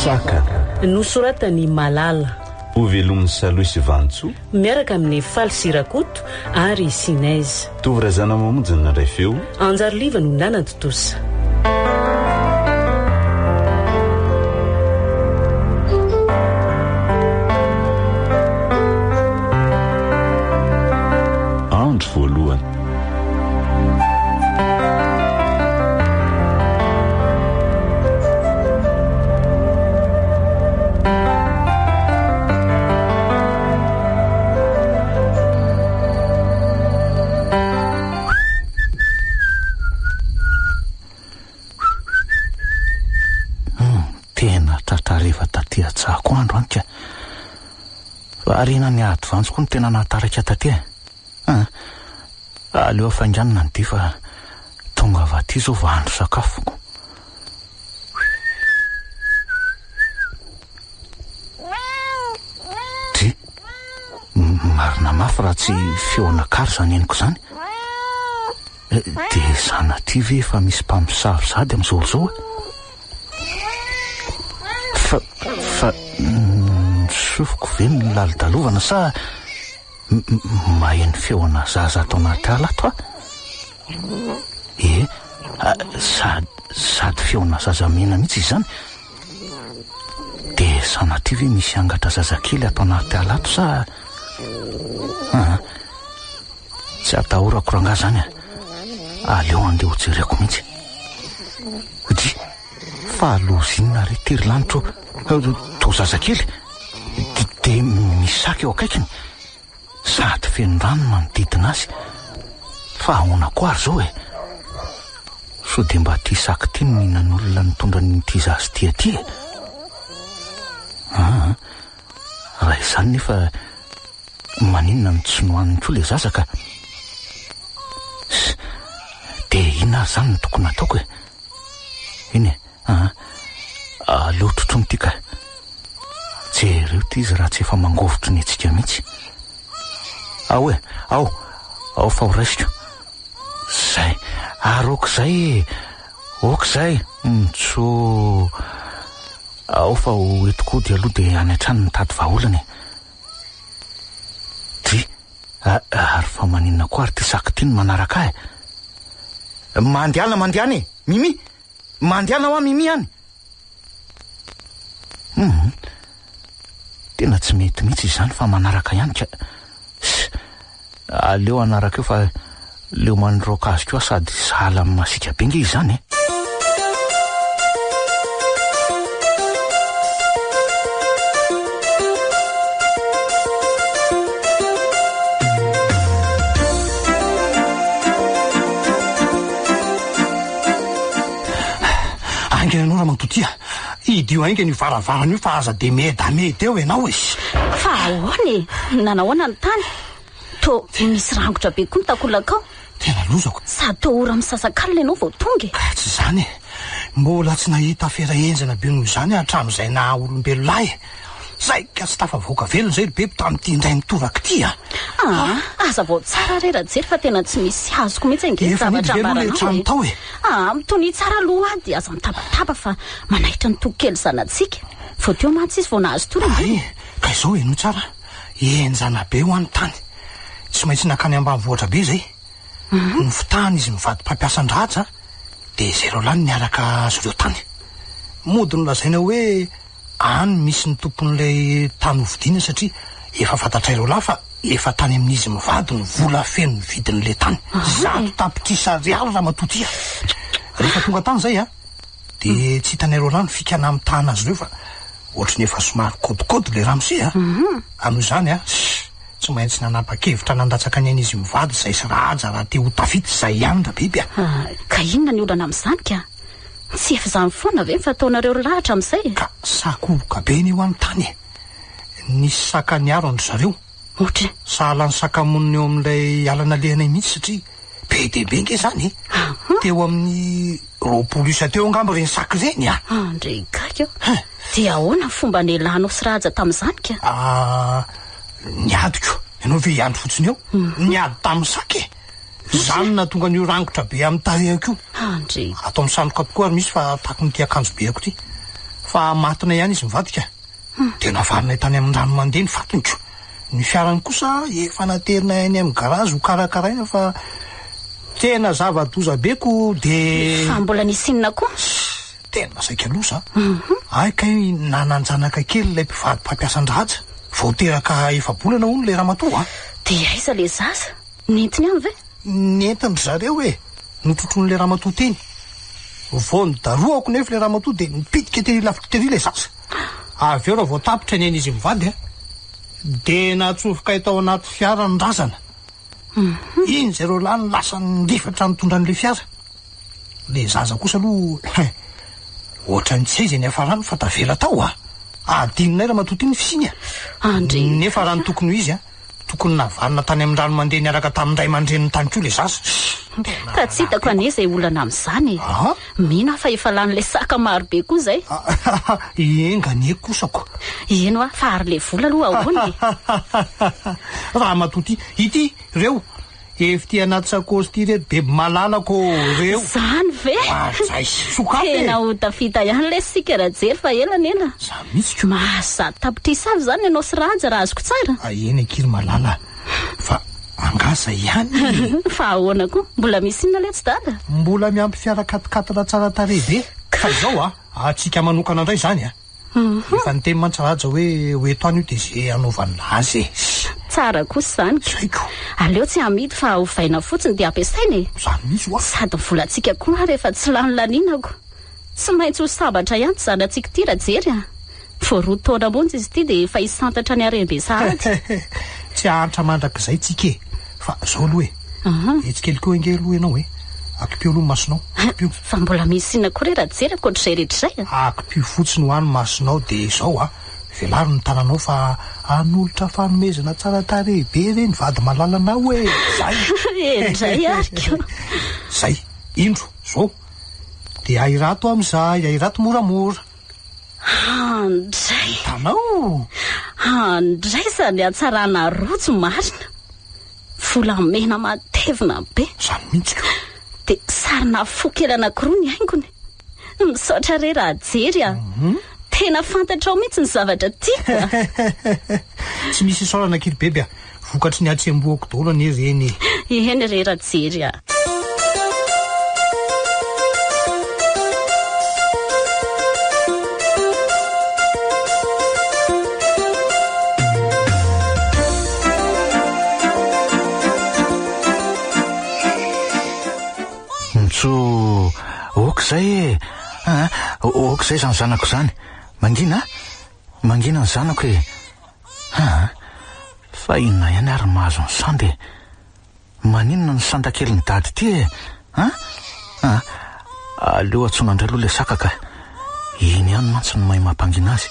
Saka nosoratany Malala Ovelomin'ny Saloisy Vantso miaraka amin'ny Faly Sirakoto ary Sinaizy Tovrazana mamonjana ray feo Anjaroliva no nanantotosa andro voalohany Arina ny ady vantsy koa ny tena nahatarika taty. Aleo afanganina ny dia fa tonga avy aty zao vahandro sakafo. Ty marina mafy raha tsy feonakary zany eniko zany. Dia zana ty ve efa misy mpamosavy sady amin'izao zao fa sofiko ve ny lalidalovana sa maheno feona zaza atao anaty ala ato sady feona zaza mena mihitsy izany. Dia sanaty ve misy angatra zazakely atao anaty ala ato sa tsy atahorako ranga zany aleo andeha hojereko mihitsy. Di fa alozinina re tery lanitro to zazakely dia misaka eo akaikiny sady fenondrano manodidina azy fa ahoana koa ary zao so dia mba ty saky ty no mihinan'olona nitondra nyty zazy ty aty raha izany nefa maninona ny tsy nohaniny koa le zaza ka dia ina ary zany no tokony ataoko iny aleo trotro ty ka jereo ty izy raha tsy efa mangovotro ny atsika mihitsy. Ao fa ho raisiko zay ary okizay mitso ao fa ho etokody aloha dia any an-trano mitady vahaolana ty ary fa maninona koa ary ty saky ty no manaraka mandiana Mimi mandiana hoa Mimi any tena tsy mety mihitsy izany fa manaraka ihany ka aleo anaraka eo fa leo manroka azy koa sady sahala amin'ny masika be nge izany angenanao raha magnototia idio aingany varavarana io fa aza de medy eo ianao izy fa ahoany nanahoana ny tany to misy rangotra be koa ny takolakao tena lozako sady to ora misasak'alina ianao vao tonga tsy zany mbola tsy nahita fera enjana be noho izany hatramin'izay na olombelo lahy zay ka tsy tafavoaka velona zay be tamin'ity indray mitovaka ty aza vao tsara rera jery fa tena tsy misy azoko mihitsy ange zavatra ambaranao mitony tsara aloha dia aza mitabataba fa manahitra ny tokokely zanatsika vao teo mantsy izy vao nahazo tory ka izao no tsara enjana be ho an'ny tany tsy maintsy nakany ambanivohitra be zay ny fotahany izy mivady mpampiasan-draja dia zay lany niaraka azo ireo tany mody no lazaina hoe any misy ny tompon'ilay tany hovidiana satria efa fantatraireo lahy fa efa tany amin'izy mivady ny vola feno ny vidin'le tany zato tapitrisa rialo raha matotia rehefa tonga tany zay dia tsy hitanareo rano fikana amin'ny tany azy ireo fa ohatrany efa somary kodikody le ramose anoho izany tsy maintsy nanapa-kevitra nandatsaka ny an'izy mivady zay sy raja raha te ho tafity zay ihany da biby ka inona ny olana amin'izany ka tsy efa zany foana ve fa ataonareo lahatra amin'izay ka sakoboka be ny eo amin'ny tany nisy saka niaro andro zareo ohatra sahala ny sakamonina eo amin'ilay alana lehanay mihitsy satria be dehibe nge zany teo amin'ny roapolo isa teo angamba reny saky reny ndre gaka eo dia ahoana ny fomba nialanao sy raja tamin'izany ka niadiko ianao ve iandro fotsiny eo niady tamin'ny saky zany na tonga n'io rangotra be amin'ny tarehako io ndre atao amin'ny sanoka tokoa ary misy fa tako nyty akanjo be ako ty fa matina ihany izy mivadika dia navarina tany amin'ny rano mandeha ny fatonyko ny fiarany kosa efa naterina any amin'ny garazy ho karakaraina fa tena zava-doza beko dia fa mbola nisinina koa tena saika losa kay nananjanaka kely ilay mpivady mpampiasan-draja vao teraka efa-bolana hono le ramatoa dia aiza le zaza nentiny any ve nentiny zareo hoe notrotrony le ramatoa teny vao nidaroako nefa le ramatoa dia nipitika tery lavitra tery le zaza avy eo raha vao tapitra ny izy mivady dia natsofoka tao anaty fiara ny razana iny zay reo lany lasa nirefatra mitondra an'le fiara le zaza kosa aloha ohatra ny tsy aiza ny afarany fa tavela tao adinonay raha matoty ny fisiny nefa raha ny tokony ho izy tokony navarina tany amin'ny rano mandeha niaraka tamin'ny ray aman-dreniny tany koa le zaza ka tsy hitako ane izay olana amin'izany mino fa efa lan'ilay saka marobe koa zay engany kosako eno fa ary le vola aloha ahoany raha matoty ity reo efty anaty sakosy ty reto beby malalako reo zany ve zay soka tena ho tafita ihany le sika raha jery fa elanela za mihitsy mahasady tapitrisy avy zany ianao sy raja raha azoko tsara eny akiry malala fa angaza ihany fa ahoana koa mbola misy inona le tsy dada mbola miampy fiarakatokatona tsara tarehibe fa zao atsika manokana indray zany efa ny teny mantsaraja hoe toany io dia zay anaovany azy tsara kosa zany saiko aleo tsy amidy fa hovaina fotsiny dia ampiasaina zany misy sady volantsika koa rehefa tsy lany laninako tsy maintsy ho sabatra ihany tsy zanantsika ty raha jery vo roa taona monjy izy ity dia efa hisantatra ny arembe sahady tsy ahantra mandrak'izay tsika fa zao aloha etsikeliko engely aloha ianao akipio aloha masonao fa mbola misy inona koa re raha jery akoatr'izay rehetr'izay akipio fotsiny ho any masonao dia zao velaro ny tananao fa anolotra fanomezana tsara tarehibe reny vady malalanao hoe zay endray ariko zay indro zao dia airato amin'izay airato moramora andray tanao andray zany atsarana rojo marina volamena matevina be zany mihitsy dia sarina fokely anankiroa ny haingony misaotra re raha jery tena fantatra ao mihitsy ny zavatra tia tsy misy isorana kiry beby vokatry ny atsemboako daholo ane reny eny re raha jery mitso oka zay oka zay zany zanako zany mangina ny zanako fa inona ihany ary mahazo ny sandy maninona ny sandakely ny dady ty aleo atsona indray aloha le sakaka iny ihany mantsy ny mahay mampangina azy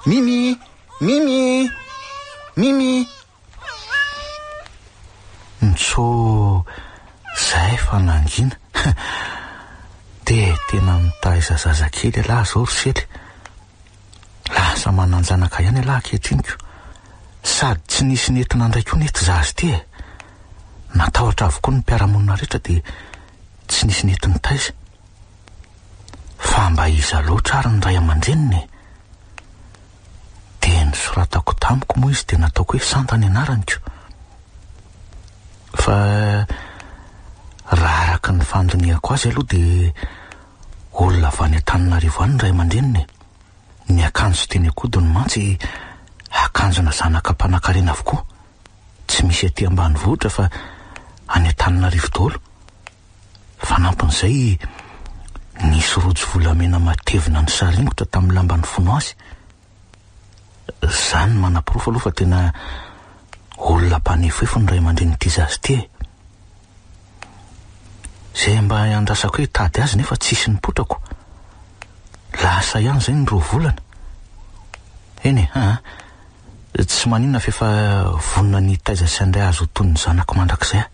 mimi mitso zay fa nangina dia tena mitaiza zazakely alahy zao rosely lasa mananjanaka ihany alahy akehitrinyko sady tsy nisy nentina indray koa nety za azy ty natahotra avokoa ny mpiaramonina rehetra dia tsy nisy netiny taiza fa mba iza loatra ary ny ray aman-dreniny dia nisoratako tamiko moa izy dia nataoko hoe santany anaranyko fa raha araka ny fandinihako azy aloha dia olona avy any Antananarivo any ny ray aman-dreniny ny akanjo teny akodiny mantsy akanjona zanaka mpanankarena avokoa tsy misy aty ambanivohitra fa any Antananarivo daholo fa nampon'izay nisy rojo volamena matevina ny saringotra tamin'ny lambany fono azy zany manam-porofo aloha fa tena olona mpanefefo ny ray aman-dreniny ity zazy ty zay mba andrasako hoe tady azy nefa tsisy ny potrako lasa ihany zay ny roa volana eny tsy maninona fa efa vonona ny taiza sy andray azo tony ny zanako mandrak'izay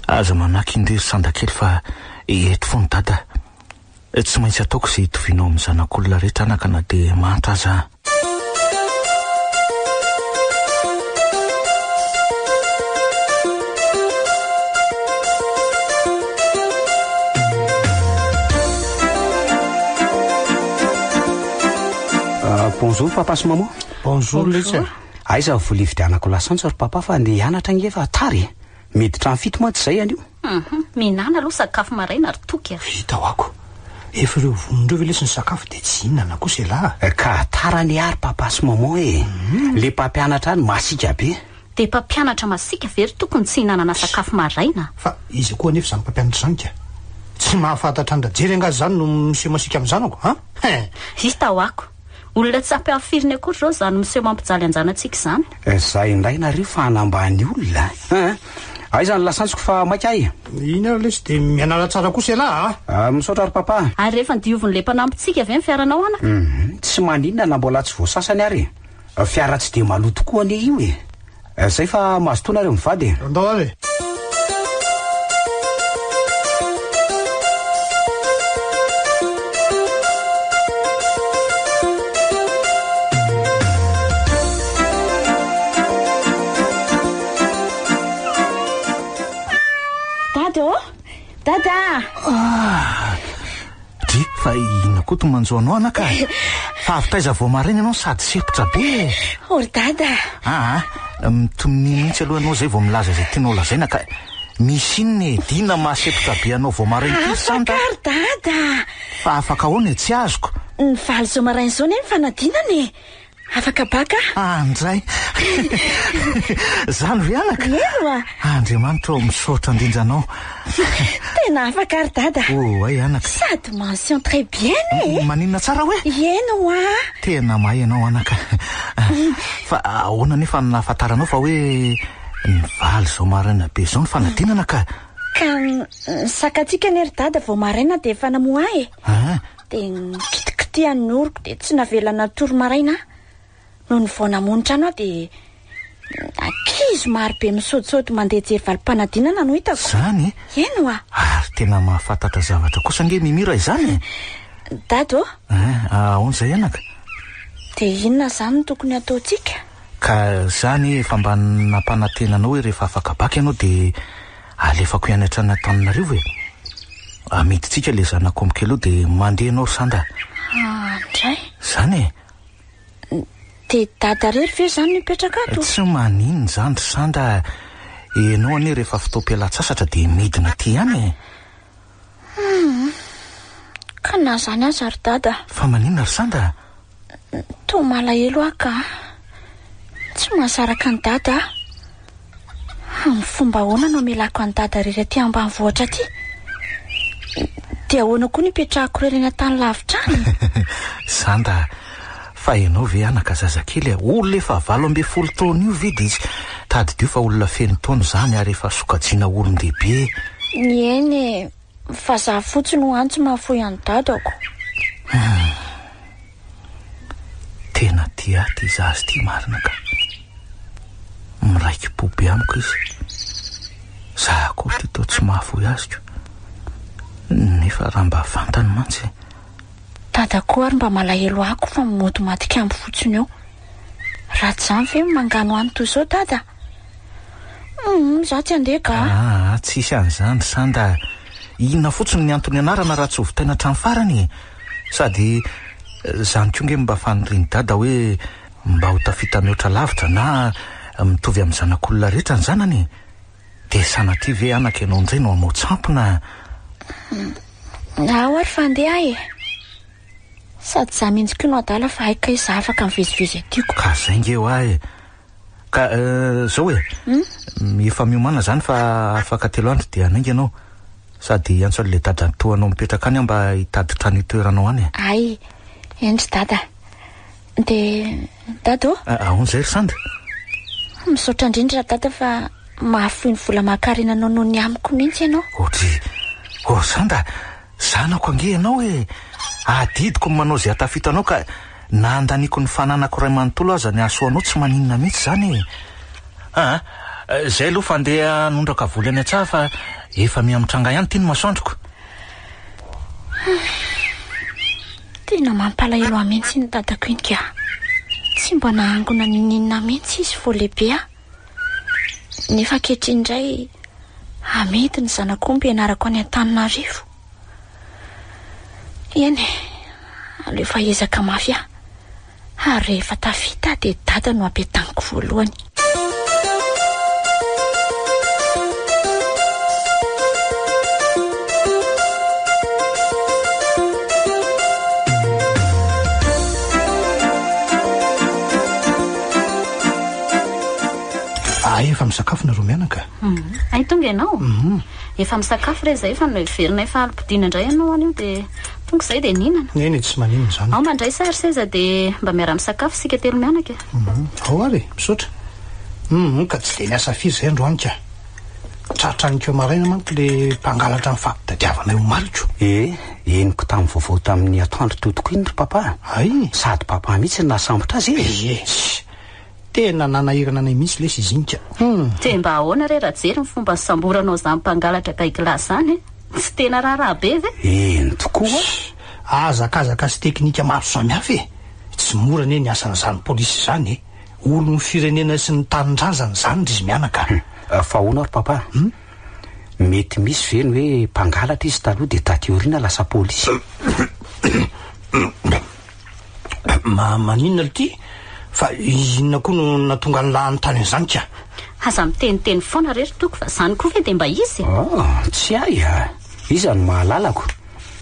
aza manaky indrery sandakely fa eto fony dada tsy maintsy ataoko izay hitovinao amin'ny zanak'olona rehetra anakana dia mantra aza Bonjour papa sy maman. Bonjour Lisa. Aiza volividianako lasantsy ry papa fa andeha hianatra ngefa tary. Miditra amin'ny fito moa tsy zay anio. Minana aloha sakafo maraina ry toky. Vita hoako. Efa ireo vonindreo ve lesy ny sakafo dia tsy hinana kosa lahy. Ka tara ny ary papa sy maman e. Le mpampianatra any masika be. Dia mpampianatra masika very tokony tsy hinanana sakafo maraina. Fa izy koa nefa izany mpampianatra izany ka. Tsy mahafantatra andrajery angazy izany no miseho masika amin'ny zanako, ha? Hita hoako. Olona tsy ampy-afiriny akory reo izany miseho mampijaly anjanantsika izany. Zay indray nareo fa hanambany olona. Aiza ny lasantsiko fa maikay. Ina lesy dia mianara tsara kosa lahy, ha? Misaotra ry papa. Ary rehefa dioviny le mpanampitsika avy ny fiaranao anaka. Tsy maninona na mbola tsy voasasany ary. Fiara tsy dia maloto koa ane io e. Zay fa mazotoanareo mivady. Andao ary. Dada. Dry fa ina koa to manjo anao anaka. Fa avy taiza vao maraina ianao sady sepotra be. Ory dada. Mitominy mihitsy aloha anao zay vao milaza zay tianao lazaina ka misy inny dina mahasepotra be anao vao maraina ity santa. Afaka dada. Fa afaka ahoana tsy azoko. Ny valo zao maraina zao ny fanadinany. Afaka baka? Andray. Zany ve anaka? Eno Andriamanitra misaotra indrindra anao. Tena afaka ry dada. Ay anaka. Sady mention très bien e. Maninona tsara hoe? Eno Tena mahay anao anaka. Fa ahoana nefa nahafantaranao fa hoe ny valy zao maraina be zao ny fanadinana ka. Ka sakatsika ny ry dada vao maraina dia efa namoa e. Dia kitikitian'ny oroko dia tsy navelana toro maraina. Noho ny vao namonitra anao dia ankizy maro be misaotisaoty mandeha jery valim-panadinana no hitako. Zany? Eno Ary tena mahafantatra zavatra kosa nge mimira izany. Dado? Ahoana zay anaka? Dia inona zany no tokony ataontsika? Ka zany efa mba nampanantenanao hoe rehefa afaka baka ianao dia alefako hianatra Antananarivo e. Amiditsika le zanako amikelo dia mandeha anao sanda. Andray. Zany e. Dia dada rery ve zany mipetraka ato? Tsy maninona zany sanda. Enao ane rehefa fotoam-pialatsasatra dia midina ty any e. Ka na zany aza ry dada. Fa maninona ry sanda? To malahelo aka. Tsy mahasaraka ny dada. Amin'ny fomba ahoana no amelako any dada rery aty ambanivohitra aty. Dia ahoana koa nipetrahako rery eny an-tany lavitra any. Sanda, fa ianao ve anaka zazakely olona efa 12 taona io vedy izy. Tadidio fa olona feno taona zany ary efa sokajiana olon-dehibe. Eny fa za fotsiny no antsy mahafoy any dadako. Tena tia ty zazy ty marina ka. Miraiki bobe amiko izy. Za koa ty tao tsy mahafoy azoko. Nefa raha mba fantany mantsy. Dada koa ary mba malahelo ako fa mimoto matika amby fotsiny eo. Raha tsy zany ve mangano any toy zao dada? Za tsy andeha ka. Tsisy an'izany sanda. Inona fotsiny ny antony anarana raha tsy hovitaina hatrany farany. Sady zany koa nge mba faniriny dada hoe mba ho tafita mihoatra lavitra na mitovy amin'ny zanak'olona rehetra ny zanany. Dia sanatria ve anaka ianao indray no amoa tsampona. Ao ary fa andeha e. Sady za mihitsy koa no adala fa haika iza afaka mivezivezy atyko. Ka zay nge ho ahy. Ka zao e. Efa miomana zany fa afaka 3 andro dia anainga ianao. Sady antsalo le dada toanao mipetraka any mba hitaditra ny toeranao any. Ay, endry dada. Dia dado? Ahoana zay ry sanda? Misaotra indrindra dada fa mahafoy ny vola mahakarinanao noho ny amiko mihitsy ianao. Sanda, zanako ange ianao e. Adidiko manao zay atafitanao ka nandaniko ny fananako ray manontolo aza ny asoanao tsy maninona mihitsy zany. Zay aloha fandeha nondraka voly any an-tsaha fa efa miamitranga ihany ty ny masoandroko. Tena mampalahelo mihitsy ny dadako iny ka. Tsy mba nahangona ninina mihitsy izy vao lehibe nefa ankehitriny indray amidy ny zanak'omby ianarako any Antananarivo. Eny aleo fa ezaka mafy Ary rehefa tafita dia dada no apetaniko voalohany. Efa misakafo nareo mianaka. Ay tonga ianao. Efa misakafo re zay efa noverina efa alipodiana indray ianao anio dia tonga izay dia ninana. Eny tsy maninana izany. Ao mandray sary seza dia mba miara misakafo sika telo mianaka. Ao ary misaotra. Ka tsy dia niasa firy izay androany ka. Tratranikeo maraina manko le mpangalatra amin'ny fampitadiavana eo maritro. Eniko tamin'ny vaovao tamin'ny atoandro totoko iny ry papa. Ay, sady papa mihitsy nasambotra azy e. Tena nanahirana anay mihitsy lesy izy iny ka. Dia mba ahoana re raha jery ny fomba ny samboranao izany mpangalatra kaikilasy izany. Tsy tena raharaha be ve? Eny tokoa. Azakazaka sy teknika maro samihafa e. Tsy mora ne ny asan'izany polisy izany e. Olon'ny firenena sy ny tanin-drazana izany izy mianaka. Fa hoana ry papa? Mety misy ve ny hoe mpangalatra izy taloha dia tatioriana lasa polisy? Maninona ity? Fa inona koa no natonga ny lahany tany izany ka? Aza miteniteny foana rery toko fa izany koa ve dia mba izy? Tsy ay iza no mahalalako.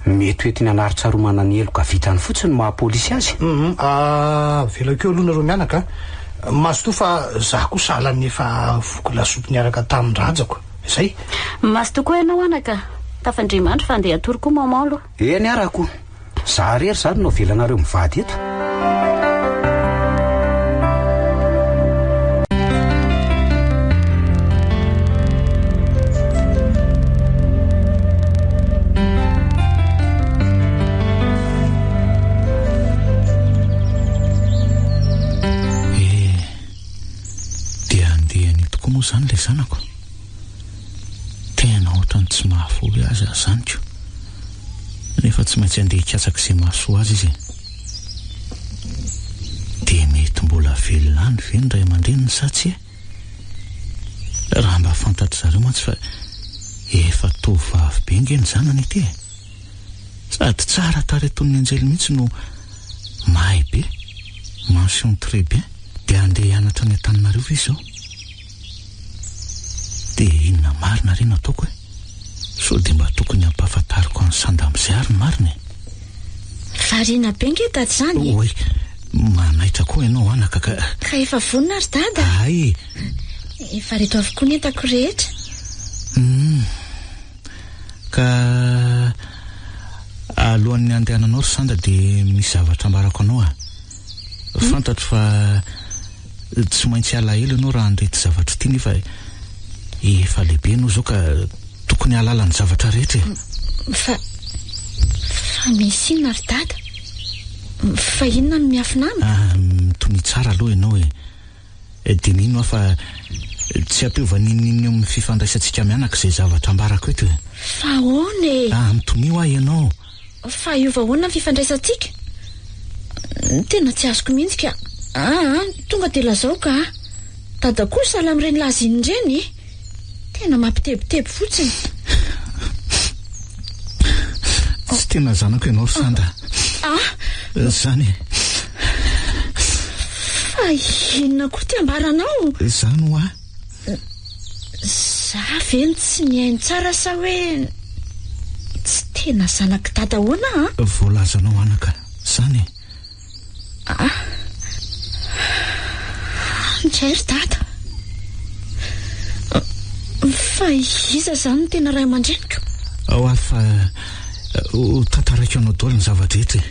Mety hoetiny anaritsaroana ny eloka vitany fotsiny mahapolisy azy. Velakeo aloha nareo mianaka. Mazotoa fa za koa sahalany efa voko lasopy niaraka tamin'ny rajako. Izay? Mazotoa koa ianao anaka. Tafandrimandry fa andeha atory koa maman aloha. Eny arako. Za rery zany no velanareo mivady eto. Zany le zanako tena ohatrany tsy mahafoy azy azanyko nefa tsy maintsy andeha hikatsaka izay mahasoa azy izy dia mety mbola velona any ve ny ray aman-dreniny sa tsy raha mba fantatra zareo mantsy fa efa tovavy be nge ny zanany ity sady tsara tareton'ny anjely mihitsy no mahay be mention très bien dia andeha hianatra ny Antananarivo izy zao. Dia inona marina reny ataoko so dia mba tokony hampahafantariko any sandamizay ary ny marina variana be nge dady zany. Oy, manaitra koa ianao anaka ka efa vonina ary dada. Ay, efa reto avokoa ny entako rehetra. Ka alohan'ny andehananao ry sanda dia misy zavatra ambarako anao fantatro fa tsy maintsy alahelo ianao raha andrety zavatra ity nefa efa lehibe ianao zao ka tokony halala ny zavatra rehetra fa misy inona ry dada? Fa inona no miafinana? Mitony tsara aloha ianao dia mino aho fa tsy ampiova nininy amin'ny fifandraisantsika mianaka izay zavatra ambarako eto fa ahoana mitonio aho ianao fa iova ahoana ny fifandraisantsika? Tena tsy azoko mihitsy ka tonga dia lazao ka dada kosa ala amin'ireny laza iny ireny tena mampitebiteby fotsiny. Tsy tena zanako ianao ry Sandra. Zany fa inona koa ty ambaranao? Zany ho za veny tsy nihainy tsara sa hoe tsy tena zanaka dada hoana voalazanao anaka zany ndray ry dada fa iza zany no tena ray aman-dreniko? ao fa tantaraiko anao daholo ny zava-drehetra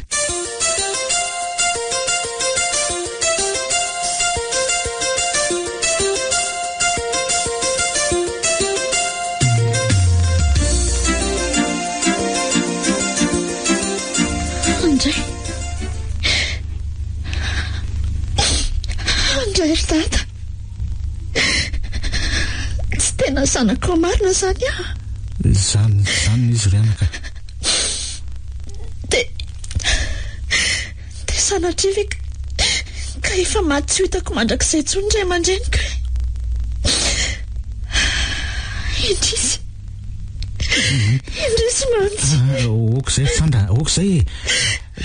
Andray ry dada tsy tena zanako marina zany zany izy ry anaka dia sanatrivy ka efa maty tsy hitako mandrakizay intsony ray aman-dreniko indrisy mantsy oko zay Sandra oko zay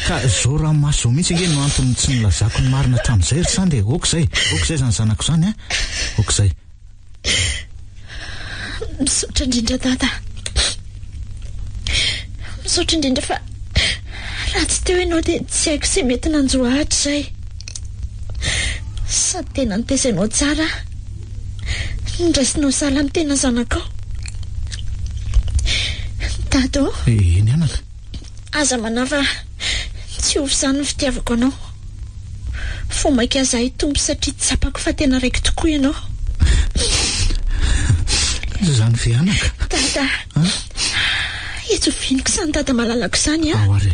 ka zao ranomasy mihitsy nge no antony tsy nilazako ny marina hatramin'izay ry Sandy. Okizay zany zanako zany a. Okizay. Misaotra indrindra dada. Misaotra indrindra fa raha tsy teo ianao dia tsy haiko sy mety nanjoa ahatra izay. Sady tena nitesainao tsara ndraisinao sala ny tena zanakao. Dado, eny anaka. Aza manava tsy ovy izany ny fitiavako anao. Fo maika aza hitombo satria tsapako fa tena raiky tokoa ianao. Zany ve anaka? Dada, itsofiniko izany dada malalako izany a. Ary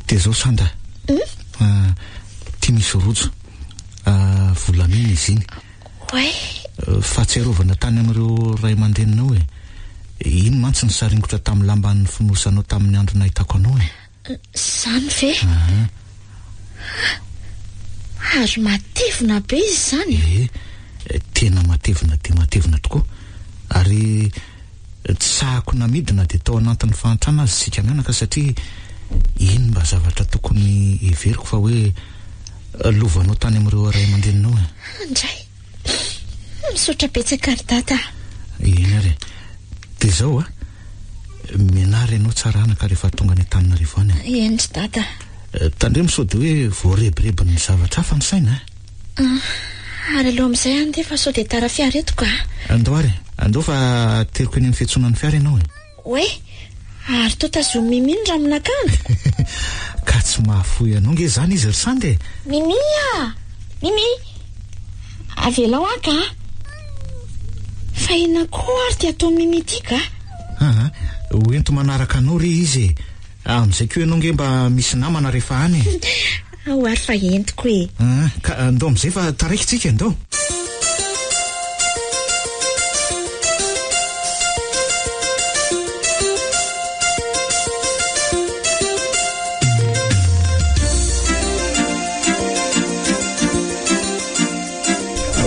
dia zao Sanda. Tia misy rojo volamena izy iny. Fahatsiarovana tany amin'ireo ray aman-dreninao e. Iny mantsy ny saringotra tamin'ny lamban'ny fonosanao tamin'ny andro nahitako anao e. Zany ve? Ary matevina be izy zany. Tena matevina dia matevina tokoa. Ary tsahako namidina dia tao anatin'ny fahantrana azy sika mianaka satria iny mba zavatra tokony heveriko fa hoe lovanao tany amin'ireo ray aman-dreninao e. Andray, misaotra betsaka ary dada. Eny ary. Dia zao mianary ianao tsara anaka rehefa tonga ny Antananarivo any. Eny dada. Tandremo sao dia hoe voarebirebiny ny zavatra hafa ny saina. Ary aloha amin'izay any dia fa sao dia tara fiara eto ka. Andao ary, andao fa teriko eny amin'ny fiantsonan'ny fiara ianao e. Oe, ary to tazomy Mimi ny raminakandro. Ka tsy mahafoy ianao nge zany izy ry Sandy. Mimi Mimi, avelao aka. Fa ina koa ary dia ataony Mimi ity ka. Hoento manaraka anao ry izy. Amin'izay koa ianao nge mba misy namana rehefa any. Ao ary fa entiko e. Ka andao amin'izay fa taraikitsika andao.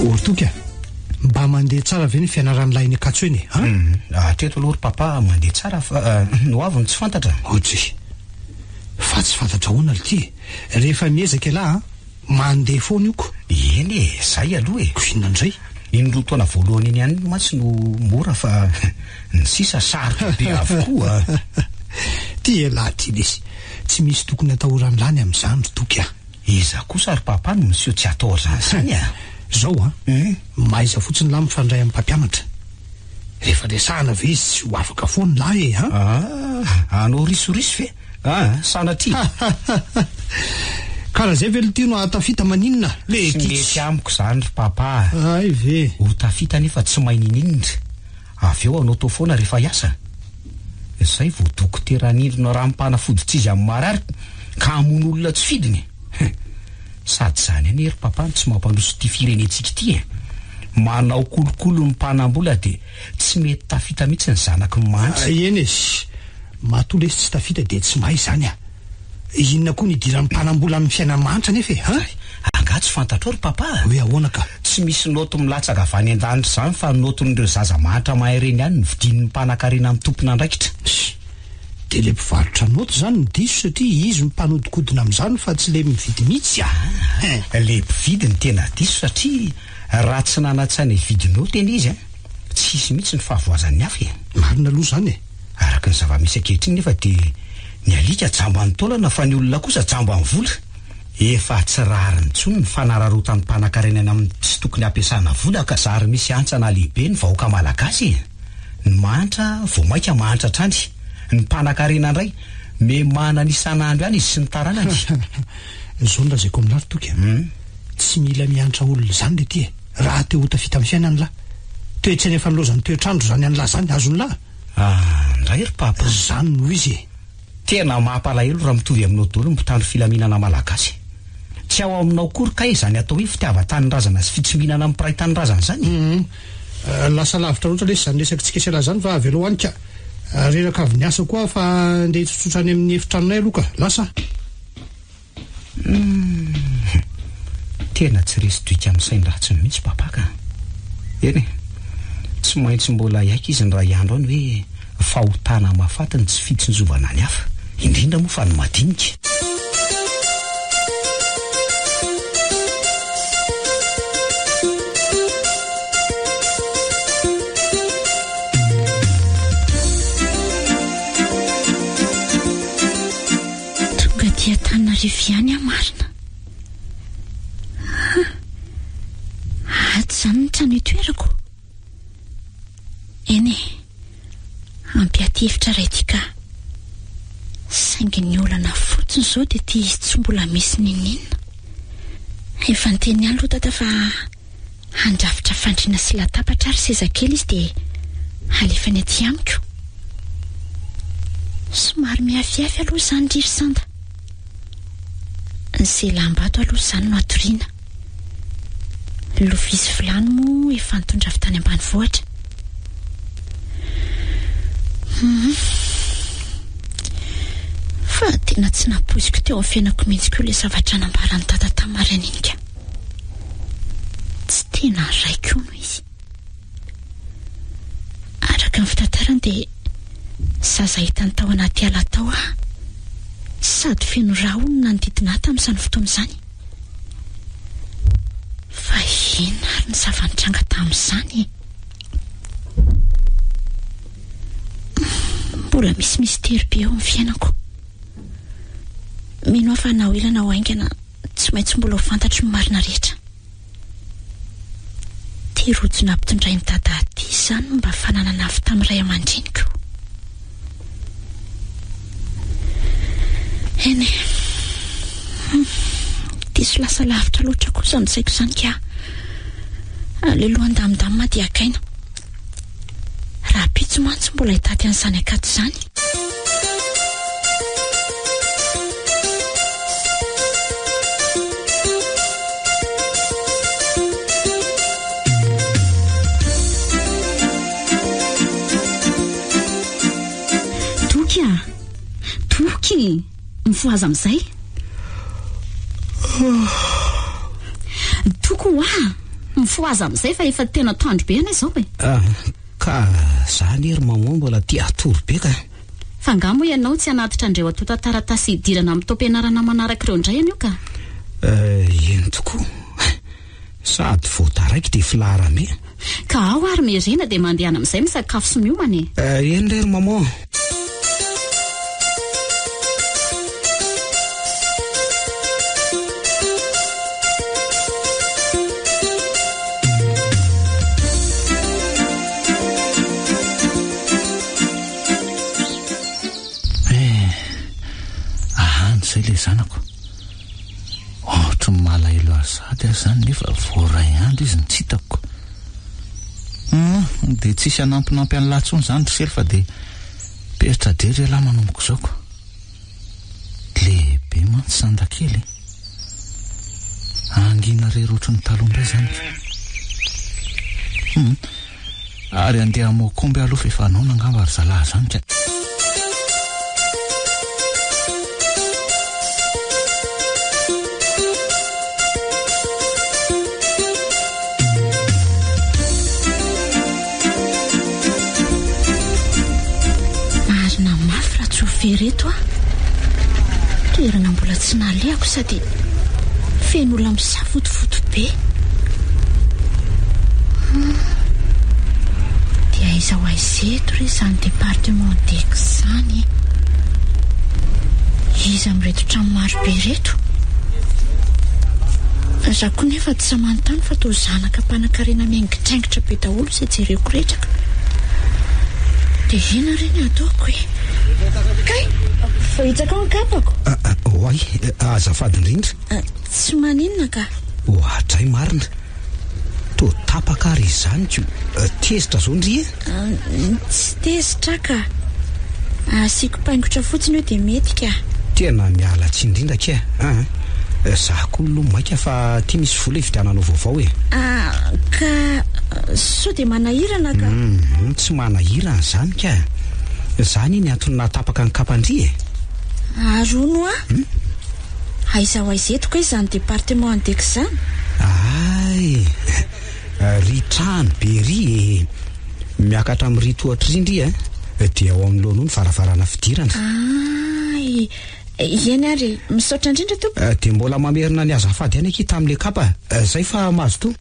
Ortoka, mba mandeha tsara ve ny fianaran'ny lainy akatso eny Treto aloha ry papa mandeha tsara fa no avy ny tsy fantatra. Otsy, fa tsy fantatra hoana ity. Rehefa miezaka lahy mandeha foana ioko. Eny e, zay aloha e. Kohinana indray. Iny rotoana voalohany iny ihany mantsy no mora fa ny sisa sarotra be avokoa. Tia lahy lesy, tsy misy tokony atahoran'ny lany amin'izany toky a. Iza kosa ry papa no misy tsy atao zany a. Zao maiza fotsiny lahy mifandray amin'ny mpampianatra. Rehefa resahana ve izy tsy ho afaka foana lahy e anao risorisy ve? Sanatria. Karaha zay ve le tiano atafita maninona le tsy mety amiko zany ry papa. Ay ve ho tafita nefa tsy mainininina. Avy eo anao tao foana rehefa hiasa. Izay vao dokotera anindrona ranom-panafody tsy izy amin'ny marary ka hamono olona tsy fidiny. Sady zany any ry papa tsy mampandroso ty firenetsika ity e. Manao kolokolo ny mpanambola dia tsy mety tafita mihitsy ny zanako ny mantsy. Eny izy, matoa lesy tsy tafita dia tsy mahay zany a. Inona koa ny idiran'ny mpanambola amin'ny fiainana manitra nefa e anga tsy fantatrao ry papa. Hoe ahoana ka? Tsy misy noto milatsaka avy any an-danitra zany fa noton'ireo zaza manitra mahay reny ihany ny vidin'ny mpanan-karena amin'ny tompona andraikitra. Dia le mpivarotra noto zany ny diso satria izy mpanodikodina amin'izany fa tsy le mividy mihitsy le mpividy ny tena diso satria raha tsy nanatsaina hividy noto eny izy tsisy mihitsy ny fahavoazan'ny hafa e. Marina aloha zany e. Araka ny zava-misy ankehitriny nefa dia ny alika jambo any taolana fa ny olona kosa jambo any vola. Efa tsy rariny intsony ny fanararotan'ny mpanan-karenana amin'ny tsy tokony ampiasana vola ka zary misy antsana lehibe ny vahoaka malagasy. Ny manitra vao maika manitra trany. Ny mpanan-karena indray me manana isan'andro ihany izy sy ny taranany. Zao no lazaiko amin'ary toky tsy mila mianatra olona zany le ty e. Raha te ho tafita amin'ny fiainany lahy. Toetra rehefa nilozany toetrandro zany any lahy zany azony lahy. Ndray ry papa. Zany noho izy e. Tena mampalahelo raha mitovy aminao daholo ny mpitandro filaminana malagasy. Tsy ao aminao kory ka izany atao hoe fitiavan-tany-drazana sy fitsimihana amin'ny mpiray tany-drazana zany. Lasa lavitra loatra lesy zany resaka tsikesy lahy zany fa avy aloha any ka. Reraka avy niasa koa fa ndeha tsotsotra any amin'ny efitranonay aloha ka lasa. Tena tsy resy doika amin'ny sainy ratsy mihitsy papa ka. Eny tsy maintsy mbola iaika izy ny ray andro any hoe fahotana mahafatiny tsy fitsinjovana ny hafa. indrindra moa fa ny madinika. tonga dia Tananarivo ihany marina. Aty zany ny trano itoerako. Eny ampiaty hevitra ray ity ka. Saingy ny olana fotsiny zao dia ty tsy mbola misy ninina. Efa nyteny ihany loha tata fa handrafitra fandriana sy latabatra ary seza kely izy dia alefa ny aty amiko. Somary miafiafy aloha izany riry sanda. Izay lambato aloha izany no atoriana. Lovisa vilany moa efa nitondra avy tany ambanivohitra. Fa tena tsy napoiziko teo amin'ny fiainako mihitsy koa ilay zavatra nambarany tata tamarianinika. Tsy tena raiko no izy. Araka ny fitantarany dia zaza hitany tao anaty ala tao aho, sady feno rà olona nodidina tamin'izany fotoana izany. Fa ina ary ny zava-nitranga tamin'izany. Mbola misy mystère be eo amin'ny fiainako. Mino aho fa na oelana ho aingana tsy maintsy mbola ho fantatry ny marina rehetra. Ty rojo nampitondray ny dada aty izany mba fananana avy tamin'iray aman-dreniko. Eny diso lasa lavitra loatra kosa ny saiko izany ka aleloha andamindamina dia akaina. Raha pitso mantsy mbola hitaty an'izany akato izany. Toky mifoaza amin'izay. Toko mifoaza amin'izay fa efa tena tandro be ana izao e. Ka zany ery mamoa mbola tia atoro be ka. Fa ngamo ianao tsy anatitra andreo atota taratasy idirana amin'ny taom-pianarana manaraka ireo indray ianio ka. Eny tokoa. Sady voataraiky dia filaharame. Ka ao ary merena dia mandehana amin'izay misakafo sy miomana e. Eny rery mamoa. Zay le zanako ohatra ny malahelo azady azy zany nefa voaray andro izy ny tsitako. Dia tsisy anampinampy any latsony zany rysely fa dia peritra drery alahy manomboka zaoko. Lehibe mantsy sandakely angina rery ohatry ny talondray zany. Ary andeha mokomby aloha fa efa anao nangamba ry zalahy zany ka. Reto toerana mbola tsy nalehako sady feno olona misafotofoto be. Dia aiza ho aizeto re izany département deko izany. Iza mireto trano maro be reto. Za koa nefa tsy samantany fa toa zanaka mpanan-karena miaingitraingitra be daholo izay jereko rehetraka. Dia ina reny ataoko e. Kay, fahitsaka ny kapako. Oay, azafady indrindra. Tsy maninona ka. Ohatray marina. Toa tapaka ary izany ko. Tezitra zao ndry e. Tsy tezitra ka. Asiako paingotra fotsiny hoe dia mety ka. Tena miala tsy indrindra ka. Zaho koa aloha maika fa tia misy vola hividiananao vaovao e. Ka sao dia manahirana ka. Tsy manahirana izany ka. Zany ny antony natapaka ny kapandry e. Arono aiza ho aizeto koa izany département andeko izany. Ay, ry trano be ry miakatra amin'ny ry tohatry ry ndry dia ao amin'ny loha noho ny varavarana fidirana. eny ary misaotra indrindra tompo. Dia mbola mamerina ny azafady any akita amin'le kapa. Zay fa mazo to.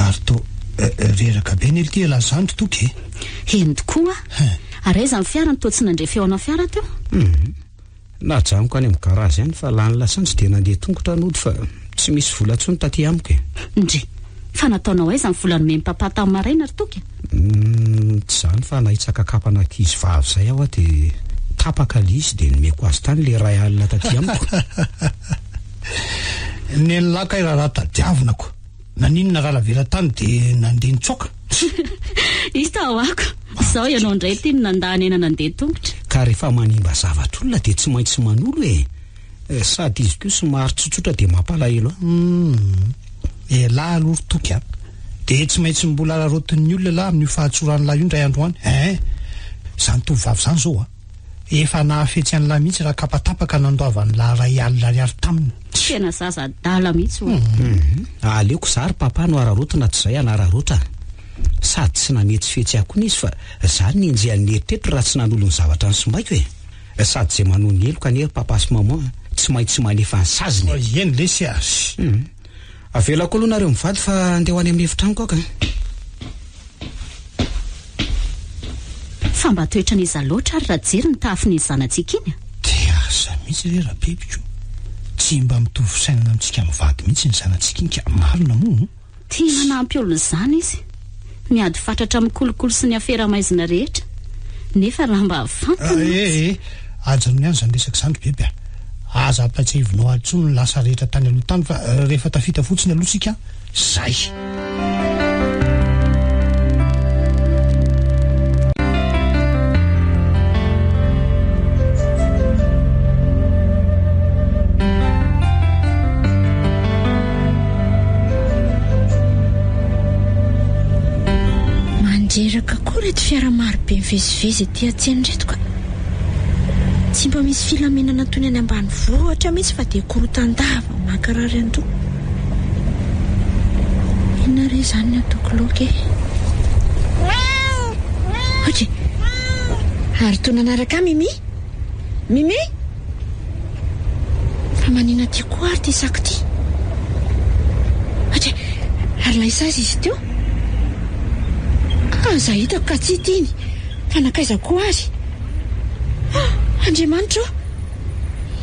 Ary to reraka be ny ely lazandro toky. Eny tokoa ary aiza ny fiara ny toa tsy nandre feona fiara teo. Na jamoko any amin'ny garazy any fa lany lasantsy dia nandeha tongotra nody fa tsy misy vola ntsony taty amiko. Ndre fa nataonao aiza ny volany mempapa tamin'ny maraina ry toky? Tsy zany fa nahitsaka kapana ankizy vavy zay aho dia tapaka le izy dia nomeko azy tany le ray alina taty amiko. Ny laka raha tadiavonako. Naninona raha lavela tany dia nandeha nitsoaka. Izy tahoako. Sao ianao indray ty ny nandahany ena nandeha tongotra. Ka rehefa manimba zavatra olona dia tsy maintsy manolo sady izy koa somary tsotsotra dia mampalahelo. Lahy aloha ry toky a. Dia tsy maintsy mbola rarotin'ny olona lahy amin'ny fahatsorany lahy io indray andro any. Zany tovovavy zany zao a. Efa nahafetsy an'lahy mihitsy raha kapatapaka nandoavany lahy ray alina ariary taminy. Tena zaza dala mihitsy ho. Aleoko zary papa no ararotina tsy zay anararota. Sady tsy nanetsy fetsy akoa izy fa zany ninjehan'ny eritreritro raha tsy nanolo ny zavatra ny sombaiko sady zay manohy ny elo kanefa papa sy mama tsy maintsy manefa ny saziny. Eny lesy azy. Avelako aloha nareo mivady fa andeha ho any amin'ny efitranoko ka. Fa mba toetra n'iza loatra ary raha jery ny tafiny zanantsika iny. Dia aza mihitsy re rabebiko. Tsy mba mitovy sainana amintsika mivady mihitsy ny zanantsika iny ka marina moa. Tia manampy olona izany izy. Miady fatratra amin'ny kolokolo sy ny afera-maizina rehetra. Nefa raha mba fantana. Aja ny zany resaka zany bebe. Aza ampatsaivinao atsony ny lasa rehetra tany aloha tany fa rehefa tafita fotsiny aloha sika zay. Manjeraka koa reto fiara marobe mivezivezy etỳ an-tsena reto ka. Tsy mba misy filamenana toy ny any ambanivohitra mihitsy fa dia korotandava mankarary an-doha. Inona re zany ny ataoko loka Ohatra ary toy nanaraka Mimi? Mimi? Fa manina ty koa ary ty sako ty. Ohatra ary laisazy izy teo. Aza hitako ka tsy tiany fa nakaiza koa azy. Andriamanitra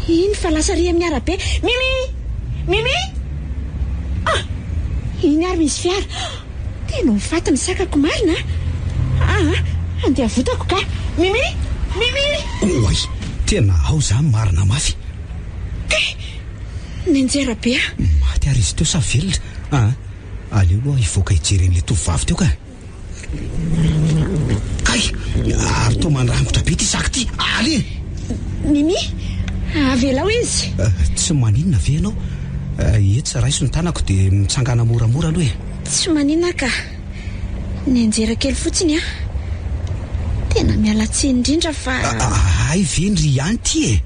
iny fa lasa ry amin'ny arabe. Mimi! Mimi! Iny ary misy fiara. Tena mifaty ny sakako marina. Andeha votako ka. Mimi! Mimi! Oay, tena ao zany marina mafy. Nenjera be maty ary izy teo sa velona. Aleo aloha ivoaka hijeren'le tovavy teo ka. Kay, ary to manrangotra be ty saky ty. Ale! Mimi, avelao izy. Tsy maninona ve ianao? Etsy raiso ny tanako dia mitsangana moramora aloha Tsy maninona ka. Nenjera kely fotsiny Tena miala tsiny indrindra fa ay ve ny ry ihany ty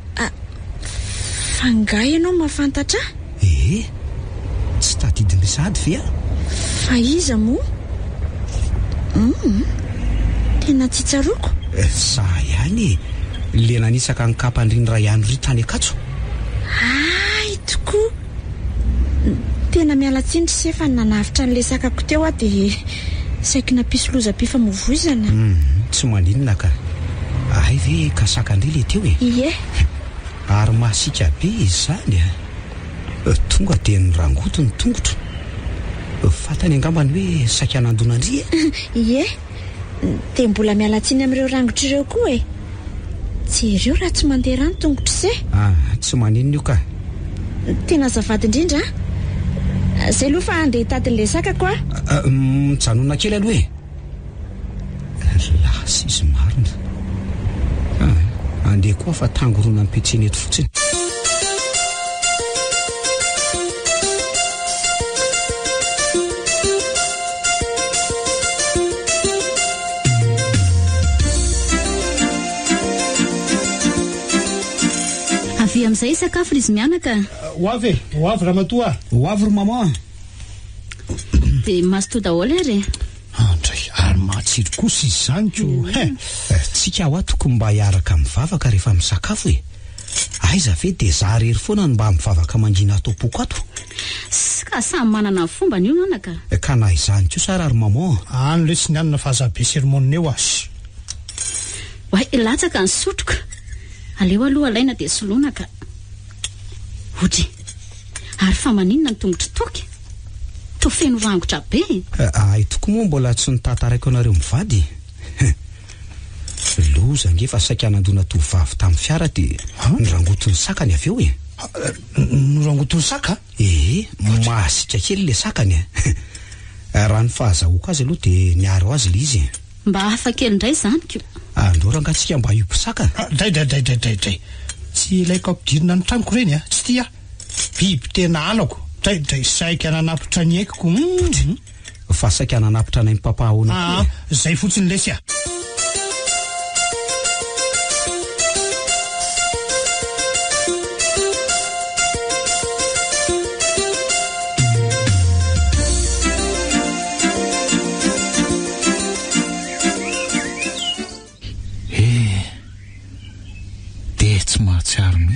fa ngay ianao mahafantatra? Tsy tadidiny sady ve fa iza moa? Tena tsy tsaroko. Sa ihany le nanisaka ny kapandriny ray ihany ry tany akatso. Ay tokoa. Tena miala tsiny sy efa nanavitra n'le sakako teo dia saiki napisy lozam-pifamoivoizana. Tsy maninona ka. Ay ve kasakandry le teo Ie. Ary masika be izy zany tonga dia ny rangoto ny tongotra. Fatany angambany hoe saika anandonandry Ie. Dia mbola miala tsiny amin'ireo rangotra ireo koa Tsy ireo raha tsy mandeha rano tongotra se. Tsy maninona io ka. Tena azafady indrindra zay aloha fa andeha hitadin'le sakako mijanona kely aloha lasa izy marina. Andeha koa fa tangorona ny petseny eto fotsiny. Dia amin'izay sakafo izy mianaka. Ho avy ramatoa. Ho avy ry mama. Dia masto daholo ary. Andray, ary matsiro kosa izy zany ko. Tsika ho tokony mba hiaraka mivavaka rehefa misakafo e. Aiza ve dia za rery foana no mba mivavaka mangina atao poko ato. Ka samy manana fomba ny io nanaka. Ka na izany kosa ary mama. Any le tsy nianana fahazabe sermonina eo azy. Wai, latsaka ny sotroka. Aleo aloha alaina dia soloina ka. Hodry. Ary fa maninona ny tongotra toky. Toa feno rangotra be. Itoko moa mbola tsy nitantaraiko anareo mivady. Loza ngefa saika nandona tovavy tamin'ny fiara dia nirangotony sakany avy eo e. Nirangotony saka? Mahasika kely le sakany. Raha ny fahazahoaka azy aloha dia niary ho azy le izy. Mba hafa kely indray zany ko. Andro rangatsika mba iopo saka. Dray. Tsy ilaiko ampidirina ny tranoko reny a. Tsy tia. Biby tena alako. Dray saika nanapitra ny aikoko. Fa saika nanapitra nay papahoana. Zay fotsiny lesy a.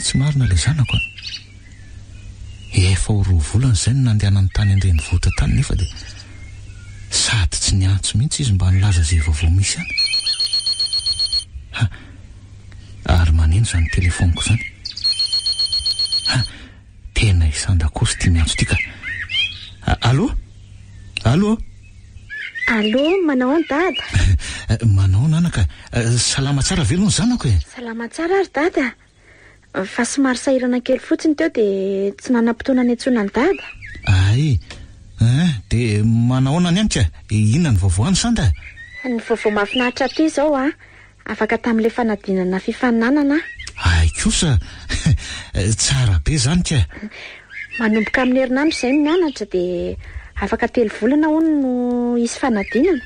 Tsy marina le zanako. Efa ho roa volana izay no nandehanany tany an-drenivohitra tany nefa dia sady tsy niantso mihitsy izy mba nilaza izay vaovao misy any. Ary maneno izany telefoniko izany. Tena isan-dakory tia miantso ity ka. Allô? Allô, manao any dada? Manao nanaka. Salama tsara velona zanako e. Salama tsara ary dada. Fa somary sahirana kely fotsiny teo dia tsy nanam-potoana ny antsoina ny dada. Ay, dia manahoana any ka? Inona ny vaovao any sanda? Ny vaovao mahafinaritra ty izao afaka tamin'ilay fanadinana fifaninanana. Ay kosa, tsara be zany ka. Manomboka amin'ny herinandro izay mianatra dia afaka 3 volana hono no isy fanadinana.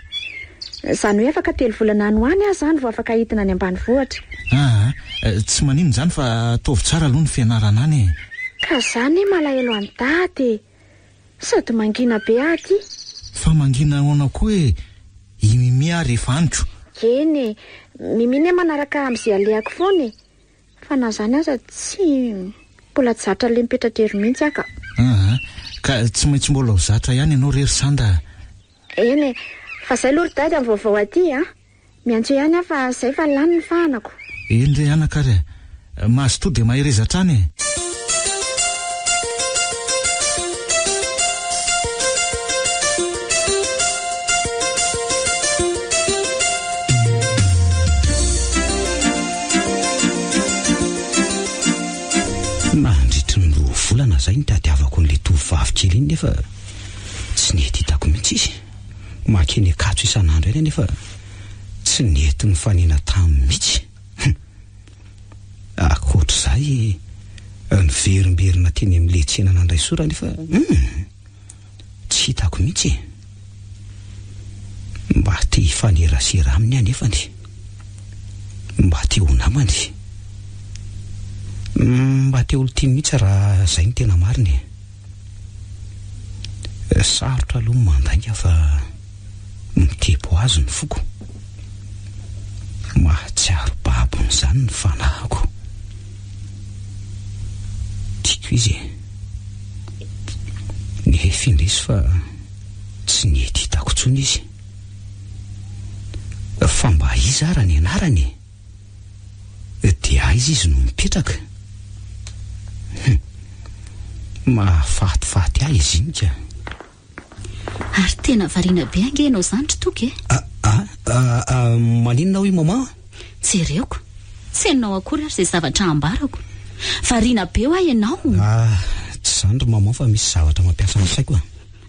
Izany hoe afaka 3 volana any ho any aho zany vao afaka hitina any ambanivohitra. Tsy maninona zany fa ataovy tsara aloha ny fianarana any. Ka zany malahelo any dady. Sady mangina be aty. Fa mangina ahoana koa e imimia rehefa antro. Eny, miminy manaraka amin'izay alehako foana e. Fa na zany aza tsy mbola tsy zatra le mipetratra ery mihitsy aka. Ka tsy maintsy mbola ho zatra ihany ianao rery sanda. Eny, fa zay aloha dady amin'ny vaovao aty miantso ihany aho fa zay fa lany ny fahanako. Eny re anakare, mahazo to dia mahirezatra any e. Nandritry ny 2 volana zay ny tadiavako n'le tovavy kely iny nefa tsy nety hitako mihitsy izy. Makeny akatso isan'andro eny nefa tsy nety ny fanina tamin'ny mihitsy. Akoatr'izay ny verimberina teny amin'le tsena nandray sora nefa tsy hitako mihitsy. Mba te hifanerasera aminy anefany, mba te ho namany, mba te olo tia mihitsy raha izay ny tena mariny. Sarotra aloha mandainga fa mitepo azy ny foko. Mahatsiaro babony izany ny fanahako. Tiako izy nefa indrisy fa tsy nety hitako intsony izy. Fa mba izy ara ny anarany dia aiza izy no mipetraka. Mahafatifaty ahy izy iny ka. Ary tena variana be angenao zany toky maninona hoy mama? Jereoko, tsy hainao akory ary izay zavatra ambarako. Variana be ho ahy ianao. Tsy zany ry mama fa misy zavatra mampiasa ny saiko.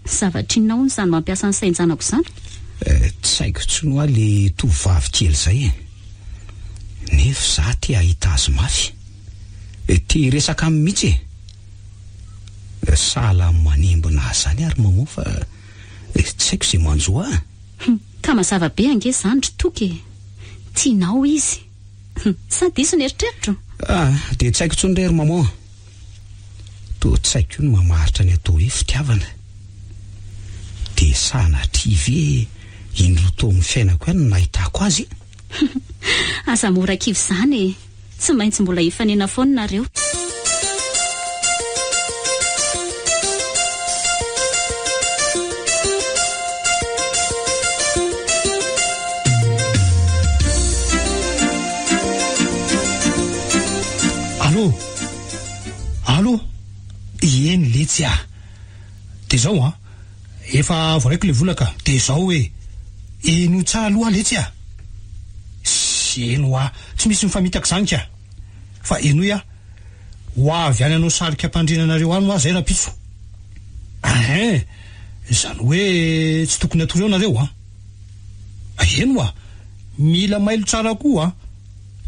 Zavatra inona hono izany mampiasa ny sain-janako izany? Tsy haiko intsony hoa le tovavy kely izay nefa za te hahita azy mafy, te resaka amin'ny mihitsy sahala manimbona azy zany ary mama fa tsy haiko izay manjo ka mazava be ange zany toky. Tianao izy. Sa diso ny eritreritro? Dia tsy haiko intsony rery mama. Toa tsy haiko ny mamaritra ny atao hoe fitiavana. Dia sanatria ve indro tao amin'ny fiainako ihany no nahitako azy. Asa mora kivy izany e. Tsy maintsy mbola hifanena foana nareo. Allo eny letsy a de zao a efa voaraiko le volaka de zao hoe eno tsara aloha letsy a sy eno a tsy misy mifamitaka zany ka fa enoy a ho avy any anao sarika ampandrinanareo any ho azy zay rapitso zany hoe tsy tokony atoro eo nareo a eno a mila mailo tsara koa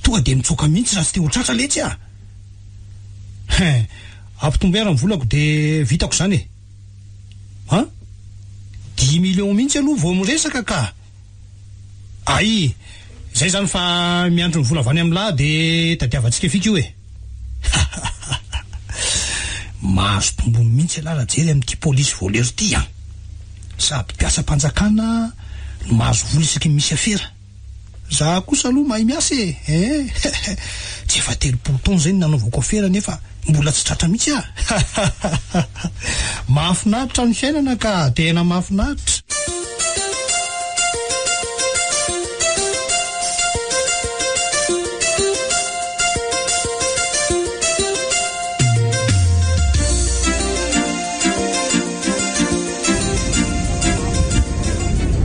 tonga de mitsoka mihitsy raha tsy te ho tratra letsy a ampitomboera ny volako de vitako zany e 10 millions mihitsy aloha vao miresaka ka ay zay zany fa miandro ny vola avany am'lahy de tadiavantsika fika io e mahazo tombony mihitsy alara jery amin'ity polisy voleur ty sady mpiasa mpanjakana no mahazo vola isaky misy afera za kosa aloha mahay miasa e tsy efa 3 taona zay nanaovako afera nefa mbola tsy tratra mihitsy mahafinaritra ny fiainana ka tena mahafinaritra.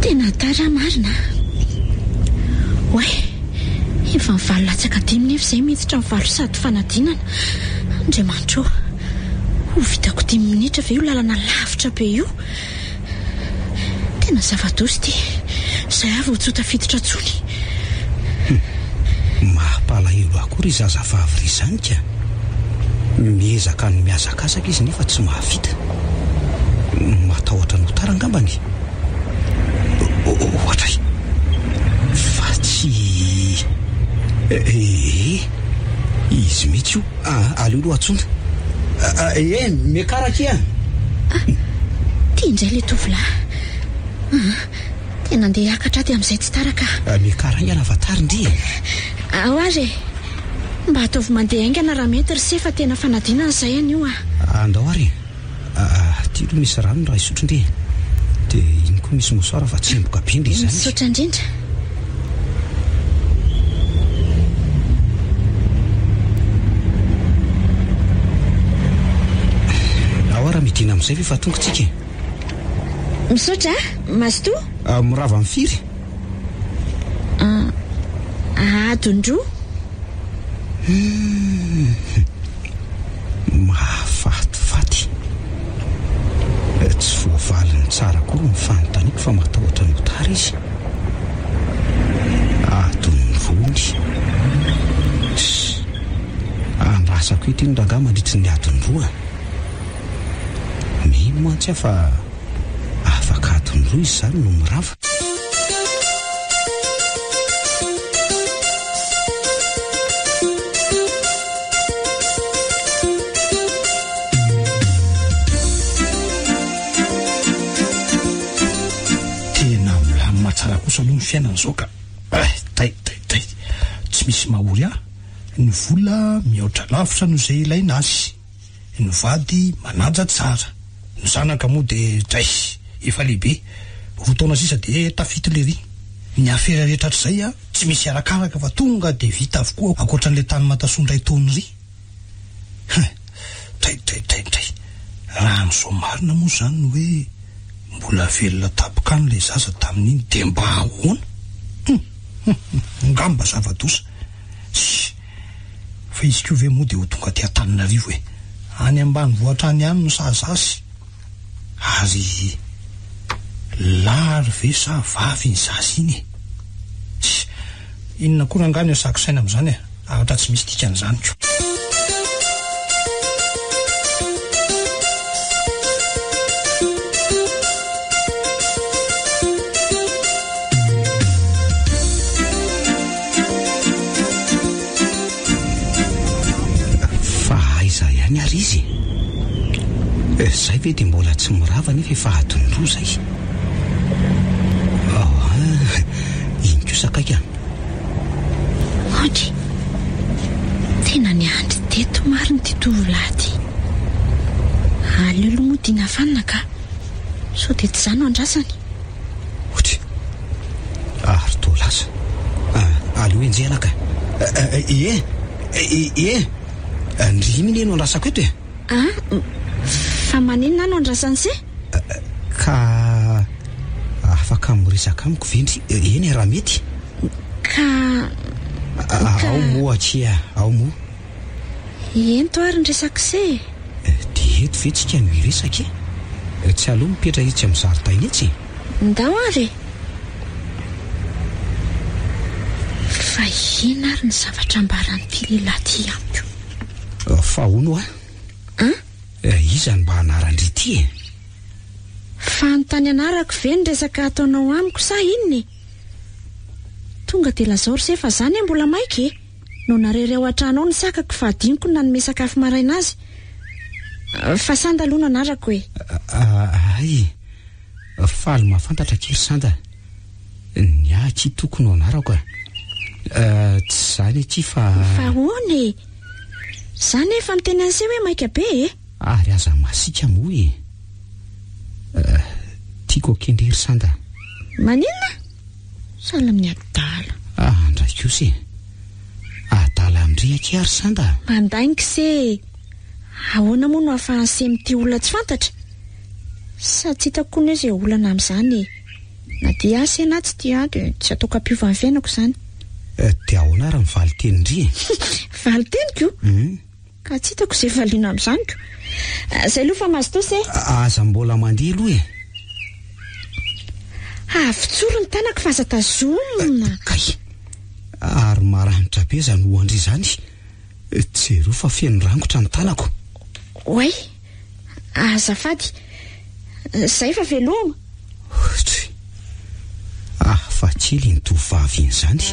Tena tara marina oe efa mivalo latsaka 10 minitra zay miditra mivalo sady fanadinana. Andriamanitro, ho vitako 10 minitra ve io lalana lavitra be io? Tena zava-dozy ty. Zay avy ho tsota fiditra tsony. Mahapalahelo akory zazavavy ry zany ka. Miezaka ny miazakazaka izy nefa tsy mahavita. Matahotra no tara angambany. Ohatra fa tsy izy mihitsy io aleo aloha atsona miakaraka iany tia indray le tovolahy tena andeha hiakatra ty amin'izay tsy taraka miakara iany avatary ndry ao ary mba ataovy mandeha aingana raha mety ry sefa tena fanadinana izay any io andao ary ty aloha misy rano raha isotro ndry dia iny koa misy mosoara fa tsy emboka be ndry izany misotra indrindra raha midina amin'izay ve fa tongotsika misotra masto mirava amin'ny firy adondro mahafatifaty tsy voavaliny tsara koa ny fanontaniako fa matahotra ny tara izy adonrony andrasako eto iny raga mandritry ny adonroa mino mantsy fa afaka adonroa izy zany no mirava tsara kosa aloha ny fiainana zao ka tay tsy misy mahory ny vola mihoatra lavitra no zay ilaina azy ny vady manaja tsara ny zanaka moa de dray efa lehibe 2 taona sisa de tafity le ry ny afera rehetra hatr'izay tsy misy arakaraka fa tonga de vita avokoa ankoatran'le tany matasondray taony ry tay raha n'izao marina moa zany no hoe mbola velona tapokany le zaza tamin'iny de mba ahoana ngamba zava-dosa fa izy ko ve moa de ho tonga ty Antananarivo e any ambany voatrany any no sazasy ary lary ve sa vavy ny zaza iny inona koa rangany asako saina amin'izany ahatra tsy misy dikan'izany ko ary izy zay ve dia mbola tsy mirava nefa efa adinroa zay iny kosakaika ohatra tena ny andry teto mariny ty tovolahy aleoloha modina fanina ka so dia tsy zany o andrasany ohatra ary to lasa aleo enjeanaka ndrimy ny eno andrasako eto fa maninona no andrasany se ka afaka miresaka amiko vendry eny raha mety ka ao moa atria ao moa ento ary nyresaka se dia eto vetsika no iresaka tsy aloha mipetra itsy amin'ny zaridaina itsy ndao ary fa ina ary ny zavatra mbarany pilehilahy ty amiko fa ono izany mba anarandry ty fa nytany anarako ve ny resaka ataonao amiko sa inony tonga dia lazao ry se fa zany mbola maika no narery ao an-trano ao ny sakako fa adiniko na nome sakafo maraina azy fa sanda aloha no anarako ay faly mahafantatra kely sanda ny aky tokony anarako tsy zany aty fa one zany efa miteny an'se hoe maika be ary aza masika moa tiako akendrery sanda maninona sala amin'ny adala andraiko se adala amindriaky ary sanda mandainiko se ahoana moa no ahafahanse mity olona tsy fantatra sa tsy hitako ny hoe zay olana amin'izany na dia ase na tsy tia dia tsy ataoko ampiova amin'ny fiainako izany dia ahoana raha mivaly tenindri valy teniko ka tsy hitako izay valiana amin'izanyko zay aloha fa mazo to se aza mbola mandeha aloha avitsoro ny tanako fa aza tazomina kay ary maranitra be zany hoandry zany tsero fa feno rangotra ny tanako oay azafady zay fa veloma fa kely ny tovavy iny zany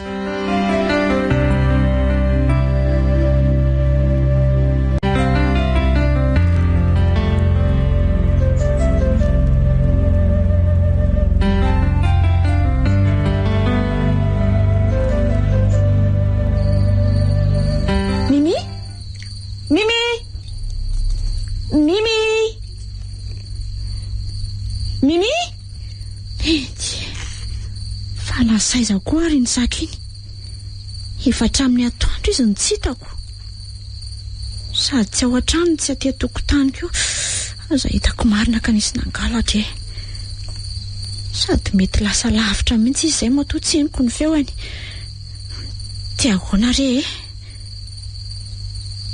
saiza koa ary ny saka iny efa hatramin'ny atoandro izy ny tsy hitako sady tsy ao an-trano tsy aty tokotany ko aza hitako marina ka nisy nangalatra sady mety lasa lavitra mihitsy izy zay mato tsiniko ny feoany tia ahoana re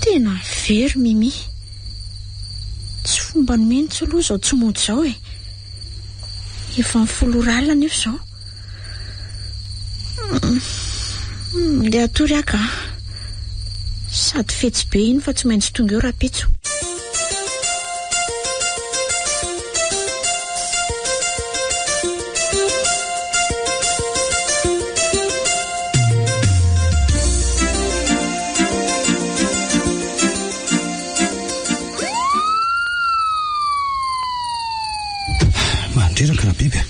tena very Mimi tsy fomba ny mentsy aloha zao tsy mody zao efa ny folo ralina nefa zao ndeha atory aka sady fetsy be iny fa tsy maintsy tonga eo rapetso mandreraka na biby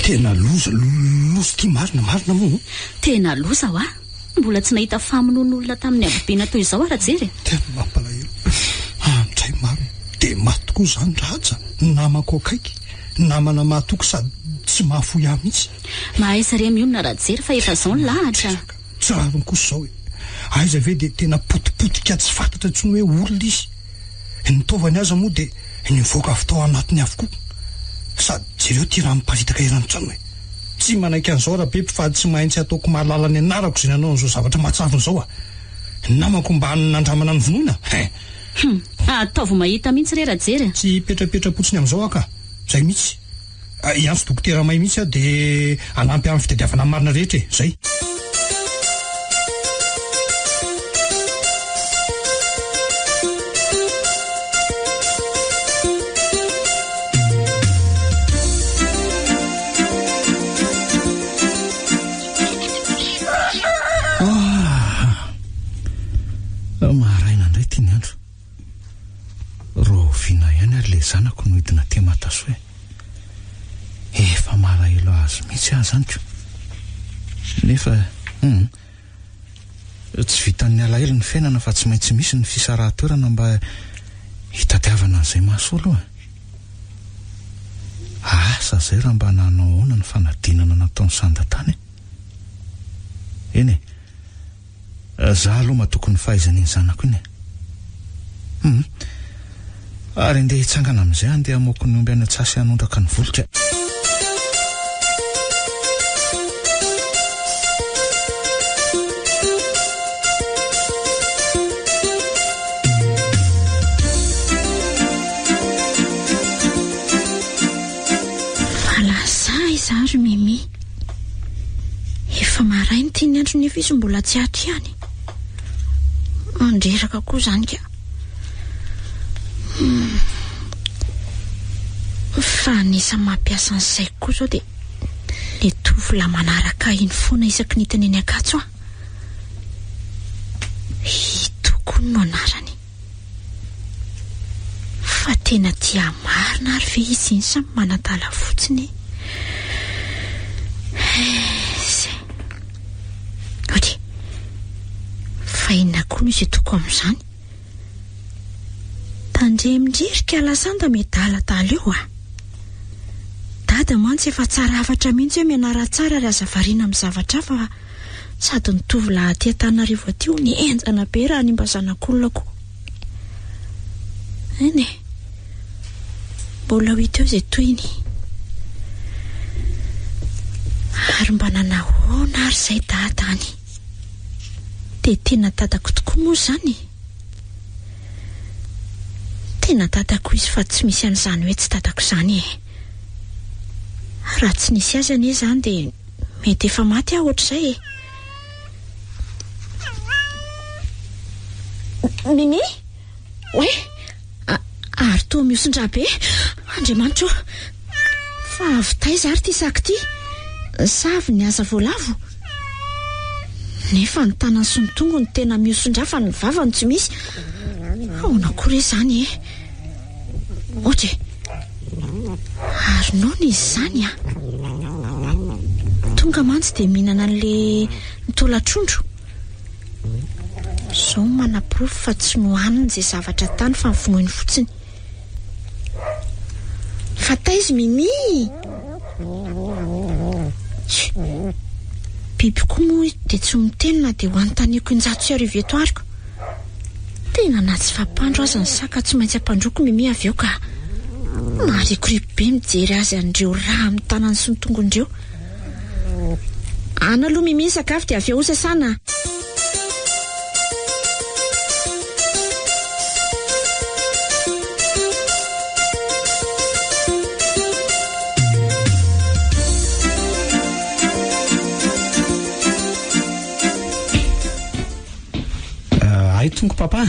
tena loza ty marina moa tena loza ho mbola tsy nahita famonon'olona tamin'ny abobena toy izao ara jery tena mampalahelo andray marina de matoko zany raja namako akaiky namana matoko sady tsy mahafoy ahy mihitsy mahay sary mionona raha jery fa efa zao ny lahatra tsarany kosa zao aiza ve de tena potipotika tsy fantatra tsony hoe olona izy nitaovany aza moa de nivoaka avy tao anatiny avokoa sady jereo ty raha miparitaka erantrano tsy manaiky an'izao raha be mpifady tsy maintsy ataoko mahalala ny anarako zay nanao n'izao zavatra matsaviny zao namako mba nandramana ny vonoina ataovy mahita mihitsy re raha jery tsy petrapetrapotsiny amin'izao aka zay mihitsy iantso dokotera may mihitsy de anampy amin'ny fitadiavana marina rehetra zay zanako no hidina te matasoe efa maraelo azy mihitsy ahy zany ko nefa tsy vitan'ny alahelo ny fiainana fa tsy maintsy misy ny fisarahan-toerana mba hitadiavana an'izay maso aloha asa zay raha mba nanao ahoana ny fanadinana nataon'ny sandatany eny za aloha matokony fahaizany iny zanako iny ary andeha hitsangana amin'izay andeha hamoako ny omby any an-tsasy hanondraka ny volotra Zary Mimi efa marainy tiany andro nefa izy mbola tsy atry ihany andreraka koa zany ka fa nisa mampiasa an'izay koa zao dia le tovolahy manaraka iny foana isaky nitany eny Ankatso hitoko no anarany fa tena tia marina ary ve izy iny samy manatala fotsiny Odi fa inona koa no izay toko amin'izany tandremindrerika alasanda medaladala eo dada mantsy efa tsara hafatra mihitsy hoe mianara tsara ary azavariana amin'ny zavatra fa sady ny tovolahy aty Antananarivo aty ho nienjana be raha nimba zanak'olona koa eny mbola ho hita eo izay toyiny ary mba nanahoana ary izay dadany dia tena dadako tokoa moa zany tena dadako izy fa tsy misy an'izany hoe tsy dadako izany raha tsy nisy azy anie zany dia mety efa maty aho ohatr'izay Mimi oe ary toa miosindra be Andriamanitra fa avy taiza ary ty saky ty savy ny aza voalavo nefa ny tanany sy ny tongony tena miosindra fa ny vavany tsy misy ahoana koa re zany ohatra ary noana izy zany tonga mantsy dia mihinana an'le mitolatrondro zao manapirofo fa tsy nohaniny izay zavatra tany fa mivonoiny fotsiny fa taizy Mimi biby koa moa dia tsy mitenina dia ho anontaniako injato sy arivo eto ariko tena na tsy fampandro azy ny saka tsy maintsy ampandroko Mimi avy eo ka marikoriko be mijery azy andreo raha amin'ny tanany sy ny tongondreo ana aloha Mimi sakafo dia avy eo sasana tonga papa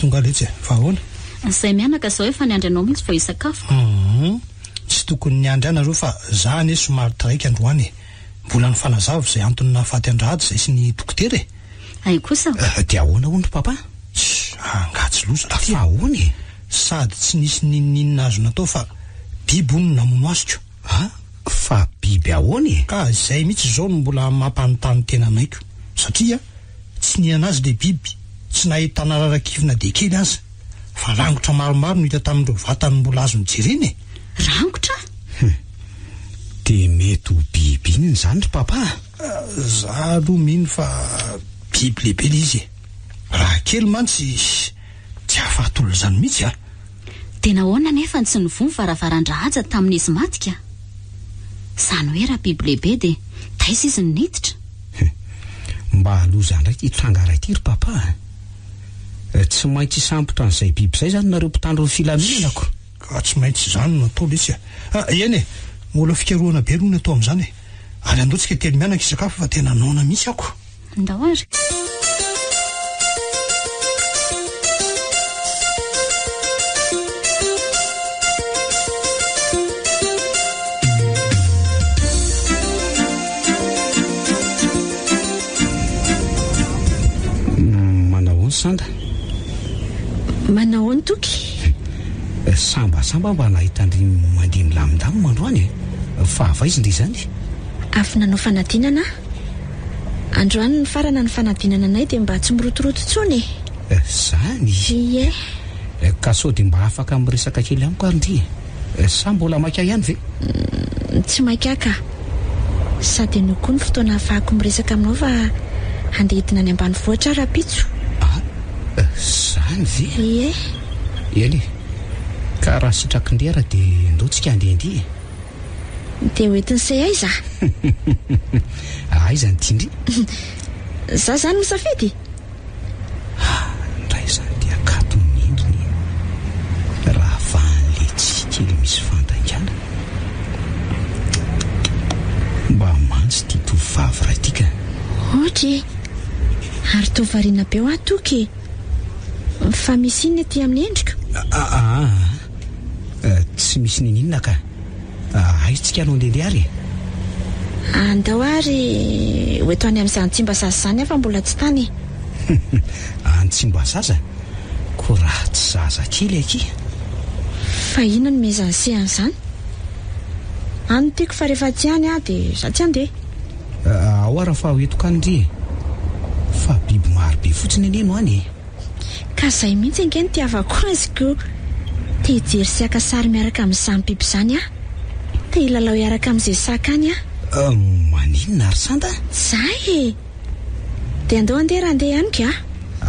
tonga letsy fa ahoana izay mianaka zao efa niandry anao mihitsy vao hisakafo tsy tokony niandry anareo fa za anie somary traika androany mbola ny fanazavo izay antony nahafaty andrady izay sy ny dokotera ay kosa dia ahoana ondro papa angatsy loza fa ahoana sady tsy nisy nininina azo natao fa biby ono namono azoko fa biby ahoana ka izay mihitsy zao no mbola mampanontany tena anaiko satria tsy niana azy le biby tsy nahitana rarakivina de kely azy fa rangotra maromaro no hita tamin'ireo vatany mbola azo mijereny rangotra dia mety ho biby iny zany ry papa za aloha mino fa biby lehibe le izy raha kely mantsy tsy ahafahatolo zany mihitsy tena ahoana nefa tsy nivony varavaran-drahaja tamin'izy matika zany hoe raha biby lehibe dia taiza izy ny niditra mba aloza ndraiky itranga ray ty ry papa tsy maintsy isambotra an'izay biby izay zany nareo mpitandro ny filaminanako ka tsy maintsy zany no natao letsy eny mola fikaroana be aloha ny atao amin'izany ary andaotsika telo mianaka isakafo fa tena naona misy ako ndao ary sanda manao ny toky sambasamba mba nahitandry mandeha milamindamo mandroany fa avaizy zany afy nanao fanadinana androany ny farana ny fanadinana anay dia mba tsy mirotoroto tsony zany ie ka sao dia mba afaka miresaka kely amiko arindry sa mbola maika ihany ve tsy maikaka sady no koa ny fotoana ahafahako miresaka aminao fa handeha hitina any ambany vohatra rapitso zany ve ie eny ka raha sitrakindrera dia ndotsika andehandeha dia hoentiny say aiza aiza ny tiandry za zany misafidy ndray zany dia akato mindriny raha van'le tsy kely misy fantaingana mba mantsy tia tovavy raha tika ohatra ary tovariana be ho atoky fa misy inona aty amin'ny endrika tsy misy nininona ka aitsika anao ndehandeha ary andao ary hoeto any amin'izany tsimba zaza zany afa mbola tsy tany antsimba zaza ko raha tsy zaza kely aky fa ina no mezany sehan'izany any tiako fa rehefa tsy any dia za tsy andeha ao ara fa hoetoka andry fa biby marobe fotsiny aneno any ka zay mihitsy ange ny tiavako aziko te hijery siaka sary miaraka amin'izany biby zany te hilalao iaraka amin'izay saka any maninona ary santa zay dia andao andeha raha andeha ihany ka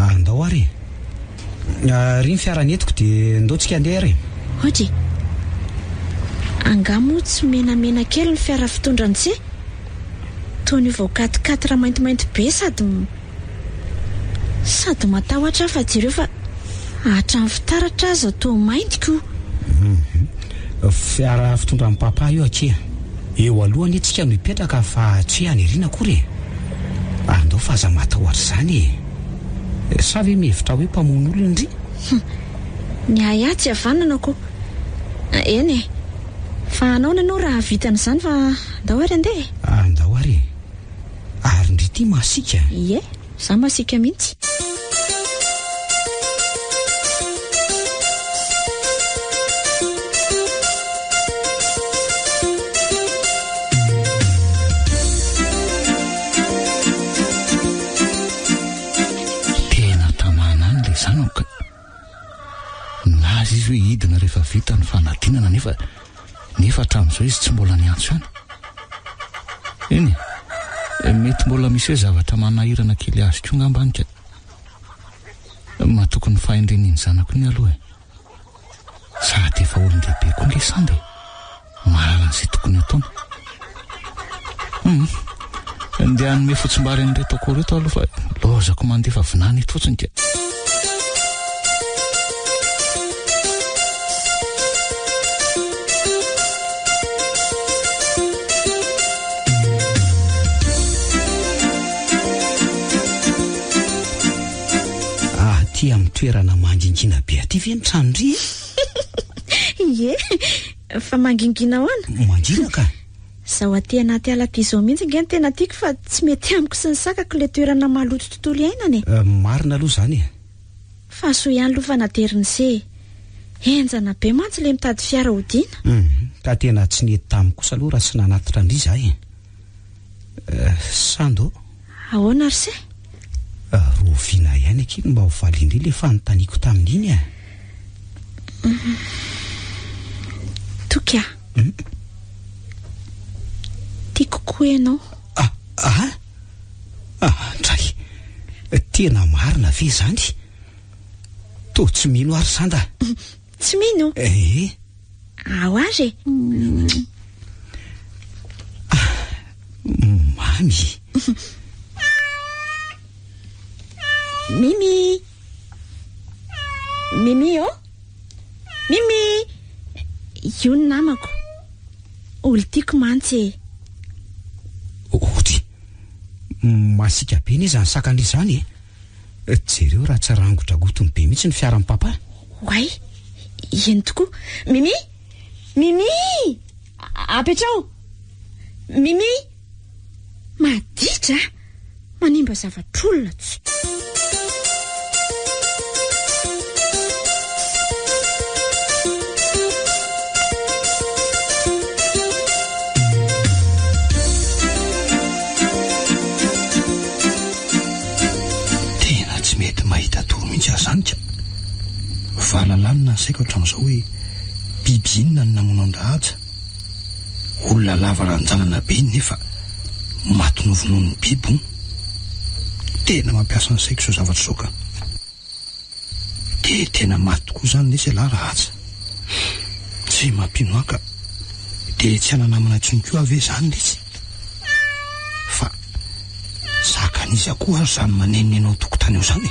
andao ary ry ny fiaranetiko dia ndaotsika andeha ary ohatra angamo tsy menamena kely ny fiara fitondrany tsy toy ny vaokatikaty raha maintimainty be sady matahotra fa jereo fa hatrany fitaratra azy atao maintiko fiara fitondran'ny papa io akea eo alohany etsika no hipetraka fa tsy any ariana akory andao fa aza matahotra zany sa ve mihevitra hoe mpamon'olo indry ny aya tsy havananako eny fa anao nanao raha vitan'izany fa andao ary andeha andao ary ndry ty masika ie za masika mihitsy nazy izy hoe hidina rehefa vita ny fanadinana nefa hatramin'izao izy tsy mbola niantso ihany mety mbola misy hoe zavatra manahirana kely azy koa ngambanika matokony fahendreniny zanako ny aloha sady efa olon-dehibe koa nge samby mahalala an'izay tokony ataona andeha hanome fotsimbary an'ireto ako reto aloha fa lozako mandefa vinany eto fotsiny ka ty amin'ny toerana mangingina be aty ve ny tranondry ie fa mangingina hoana mangina ka zaho aty anaty ala ty izao mihitsy nge ny tena tiako fa tsy mety amiko sy ny sakako le toerana maloto tontolo iainany marina aloha zany fa so ihany aloha fanateriny se enjana be mantsy le mitady fiara hodiana ka tena tsy nety tamiko kosa aloha raha sy nanatitra andry zahy sando ahoana ary se rovina ihany akiny mba ho valindry le fanontaniako tamin'iny toka tiako koa ianao ndray tena marina ve zany to tsy mino ary sanda tsy mino ao ary mamy Mimi oh Mimi io ny namako olo tiako mantsy ohatra masika be ny zany sakandry zany jereo raha tsy rangotra gotony be mihitsy ny fiaran'ny papa way eny tokoa Mimi apetrao Mimi maditra manimba zavatr'olona tsy saika ohatran'izao hoe biby inona ny namono andrahaja. Olona lava ranjanana be nefa matinovonono ny biby. Tena mampiasa ny saiko zao zavatra zao ka. De tena maty tokoa zany nisy ala rahaja. Tsy mampinoaka. De tsy ananamana intsony koa ave zany izy. Fa sakan'izy akoho ary zany manenonenao tokotany eo zany.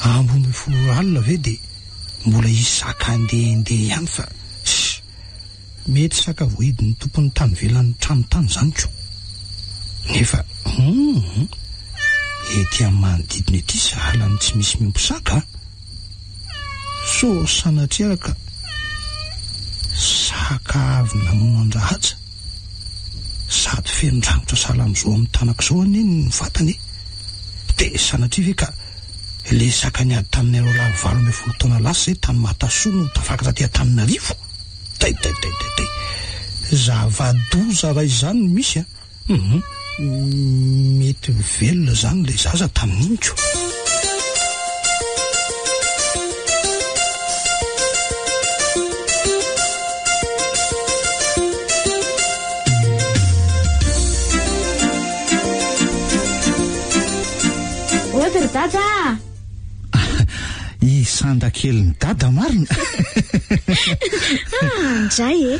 Ambony 10 alina ve de mbola izy saka andehandeha ihany fa mety saka vohidiny tompon'ny tany velan'ny trano tany zany ko. Nefa ety amin'ny manodidina ety sahalany tsy misy miompy saka. So sanatria ka saka avy namono andrahaja sady fenondrangotra sahala am'izao amin'ny tanak'izao aneny ny vatany. De sanatria ve ka le saka niady taminareo lava 20 taona lasa zay tany Matasoa no tafakatra aty Antananarivo. Tay zava-doza raha izany misy a. Mety velona zany le zaza tamin'iny ko. Ohatry dada I sanda kely ny dada marina. Andray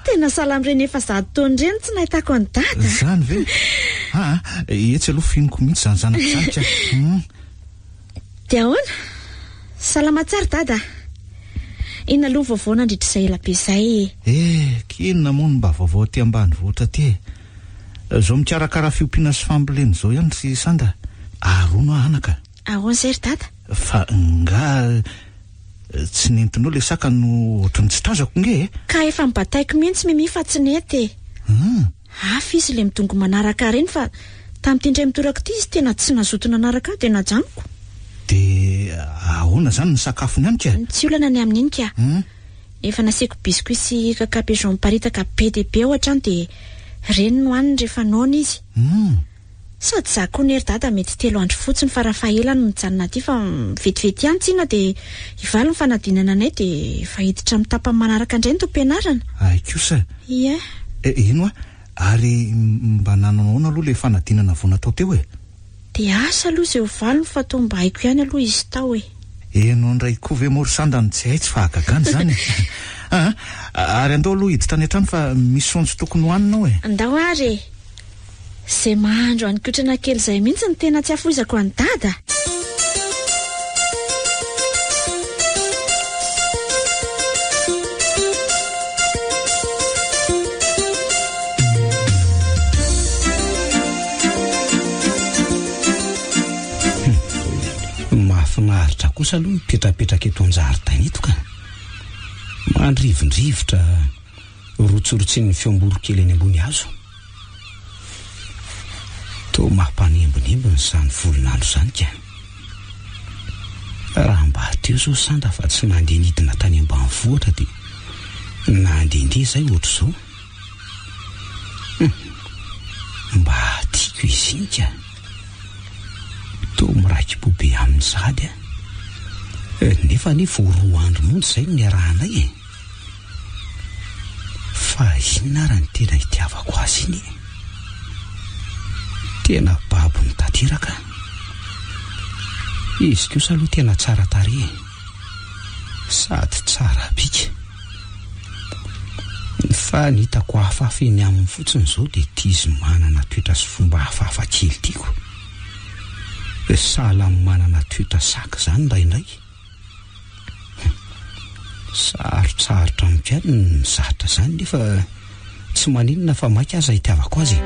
tena salam reny efa 100 taona reny tsy nahitako any dada. Zany ve? Etsy aloha finoko mihitsy zany zanaka zanitra. Dia ahoana? Salama tsara dada. Ina aloha vaovao nandritra izay ela be izay. Kinona moa ny mba vaovao aty ambanivohitra aty. Zao mikarakara fiompiana sy fambolena zao ihany sy sanda. Arono anaka. Ahoana izay ry dada? Fa nga tsy nentinao le saka no ohatrany tsy tazako nge. Ka efa mibataiko mihitsy mimi fa tsy nety. Hafa izy le midongo manaraka reny fa tamin'ity indray mitoraka ity izy tena tsy nazoto nanaraka de najanoko. De ahoana zany ny sakafony ihany ka? Tsy olana ny amin'iny ka. Efa nasiako biscuit sy kakape jaune paritaka be de be ohatrany de reny no haniny rehefa noana izy. Sady za koa nery dada mety 3 andro fotsiny farafahelany no mijanona aty fa vetivety ihany tsina de ivaly ny fanadinana anay de efa hiditra mitapa manaraka indray ny tom-pianarana. Ay kosa. Ie. Ino ary mba nananaona aloha le fanadinana vao natao teo e? De asa aloha zay ovaly fa tao mba haiko ihany aloha izy tao e. Eno ndray koa ve moro sandany tsy hay tsy fa agagany zany. Ary andao aloha hiditra any an-trano fa misy sonjo tokony hohaninao e. Andao ary zay mahandro anikotrana kely zay mihitsy ny tena tsy afoizako any dada. Mahafinaritra kosa aloha mipetrapetraka eto an-jaridaina eto ka. Mandrivondrivotra rotsorotsiny fiamboro kely eny ambony hazo. To mampanembonembony zany volonandro zany ka. Raha mba teo zao sanda fa tsy mandeha nidina tany ambanivohitra de nandehandeha zay ohatr' zao. Mba tiako izy iny ka. To miraiky-po be amin'ny zady nefa ny vao 2 andro monja zay ny arahanay e. Fa inona raha ny tena hitiavako azy iny. Tena babo ny tateraka. Izy kosa aloha tena tsara tarehy sady tsara bika. Fa ny hitako hafahafa eny aminy fotsiny zao de tia izy manana toetra sy fomba hafahafa kely tiako. Sahala manana toetra saka zany indraindray. Sarotsarotra mikany ny zatra zany nefa tsy maninona fa maika aza hitiavako azy.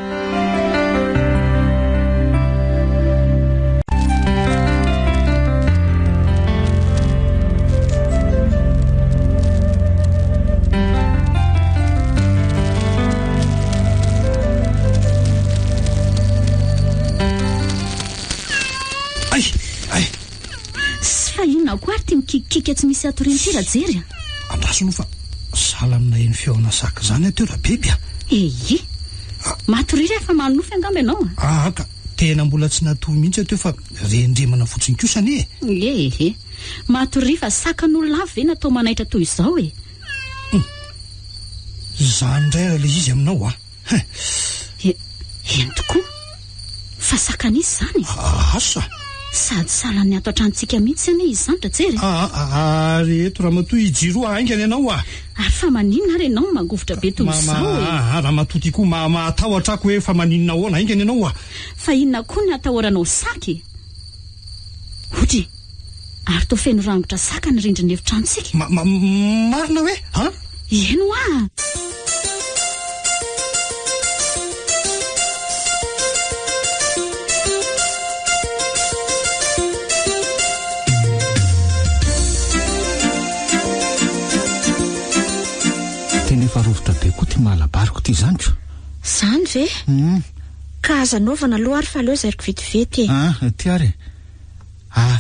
Koa ty mikikika tsy misy atoriny tira jery. Andrasony fa sala amina eny feona saka zany ateo raha beby. Matory rehefa manofy angamba ianao. Ka tena mbola tsy natoy mihitsy teo fa rendremana fotsiny kosany ehe matory fa sakan'olona avy ve natao manaitra toy izao e zany ndray raha le izy aminao eny tokoa fa sakanizy zany asa sady salany ato antrantsika mihitsy ane izy zany rajery ary eto raha matoy ijiro aingany ianao ary fa maninona ary ianao mangovotra be toy izao raha matoty koa matahotrako hoe fa maninona ahoana aingany ianao fa inona koa ny atahoranao saky ohatra ary to feno rangotra saka ny rindriny efitrantsika marina hoe eno Efa rovitra be koa ty mahalabariko ty zaniko zany ve ka azanaovana aloha ary fa leo zairiko vetivety ty ary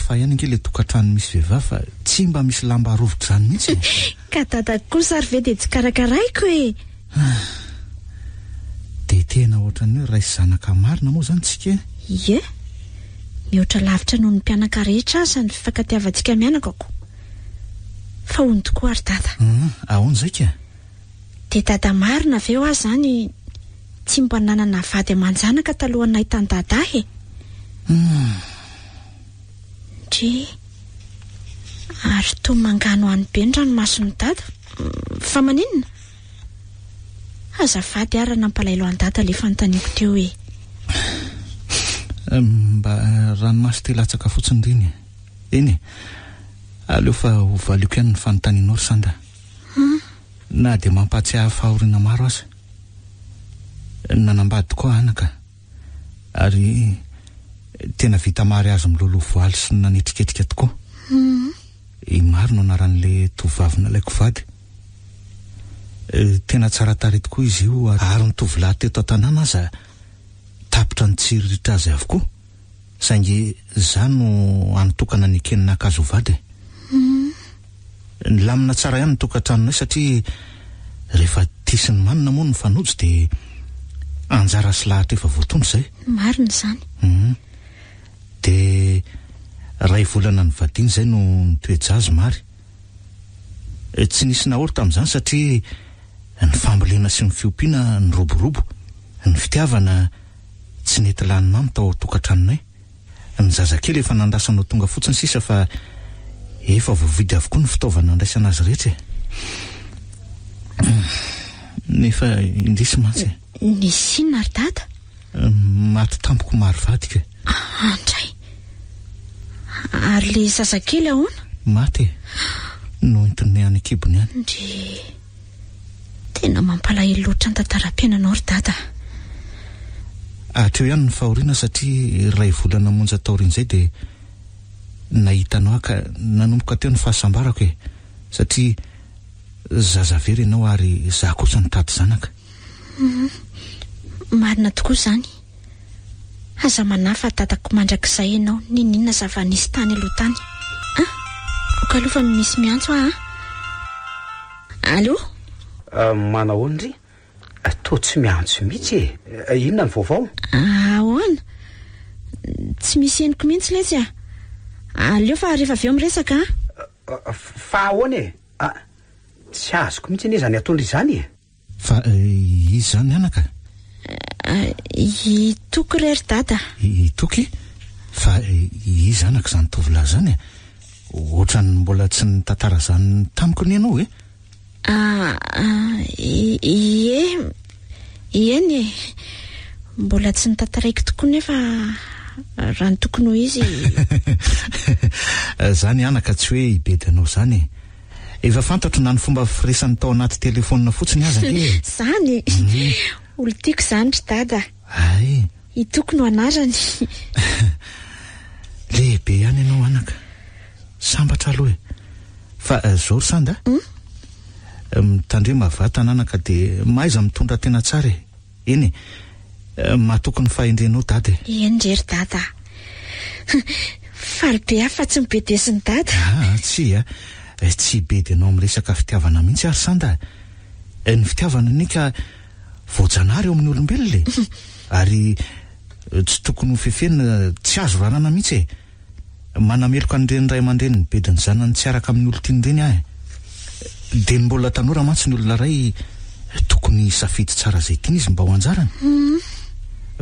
fa ihany nge le tokantrano misy vehivavy fa tsy mba misy lamba rovitra zany mihitsy ka dada kosa ary ve de tsy karakaraiko de tena ohatran'ny hoe raisy zanaka marina moa zany tsika mihoatra lavitra noho ny mpianaka rehetra aza ny fifankatiavantsika mianakako fa hony tokoa ary dada ahoana zay ka de dada marina aveo azy zany tsy mba nanana vady aman-janaka talohan'ny nahitany dada ndry ary to mangano any be ny ranomasony dada fa maninona azafady ary nampalailo any dada le fanontaniako teo mba ranomasy te latsaka fotsiny riny eny aleo fa hovalioko ihany ny fanontanianao ry sanda na de mampatsiahy fahoriana maro aza nanambady koa anaka ary tena vita mary azy miloloha voaly sy nanetriketrika tokoa maro no anaran'le tovavina laiko vady tena tsara tare tokoa izy io ary ny tovolahy teto an-tanàna aza tapitra ny tsiriritra azy avokoa saingy za no anotokana ny kenina akazo vady lamina tsara ihany ny tokantranonay satria rehefa tisiny manina moa ny fanojo de anjara sy lahatra efa voatondro zay marina zany de ray volana ny vadiny zay no nitoejazy mary tsy nisy nahory tamin'izany satria ny fambolena sy ny fiompiana ny roborobo ny fitiavana tsy nety lanina any tao tokantranonay ny zazakely efa nandrasanao tonga fotsiny sisa fa efa voavidy avokoa ny fitaovana andraisana azy rehetra nefa indrisy mantsy nisy inona ary dada maty tampoko maro vadika andray ary le zazakely ahoana maty no entinay any akibony any ndry tena mampalahelo loatra ny tantara-piainanao ry dada atreo ihany ny fahoriana satria ray volana monja taorin'izay de nahitanao ka nanomboka teo ny fahasambarako satria zazavery ianao ary za kosa nitady zanaka marina tokoa zany aza manafa tatako mandrakizay ianao ninona zava-nisy tany aloha tany oka aloha fa misy miantso allo manao ondry to tsy miantso mihitsy inona ny vaovao ahoana tsy misy eniko mihitsy le tsy aleo fa rehefa aveo miresaka fa ahoana tsy azoko mihitsy anie zany atondry izany fa izy zany anaka itoko rery dada itoky fa izy anaka zany tovolahy zany ohatrany mbola tsy ny tantara zany tamiko ny ianao eny mbola tsy nitantaraiko tokoa nefa raha ny tokony ho izy zany anaka tsy hoe ibedanao zany efa fantatro na ny fomba firesan'ny tao anaty telefonina fotsiny aza zany olo tiako zany ry dada ay itoko no anarany lehibe ihany ianao anaka sambatra aloha fa zao ry sanda mitandre mavatana anaka de maiza mitondra tena tsara eny mahatoky ny fahendrenao dada endrery dada faly be afa tsy mibedesiny dada tsy bedy anao ami'resaka fitiavana mihitsy ary sanda ny fitiavana nika voajanary eo amin'ny olombelona le ary tsy tokony ho fefena tsy azo ranana mihitsy manameloka an'ireny ray aman-dreny ny bediny zanany tsy araka amin'ny olo-tiany ireny ahy dia ny mbola tanora mantsy ny olona ray tokony safidy tsara izay tiany izy mba ho anjarany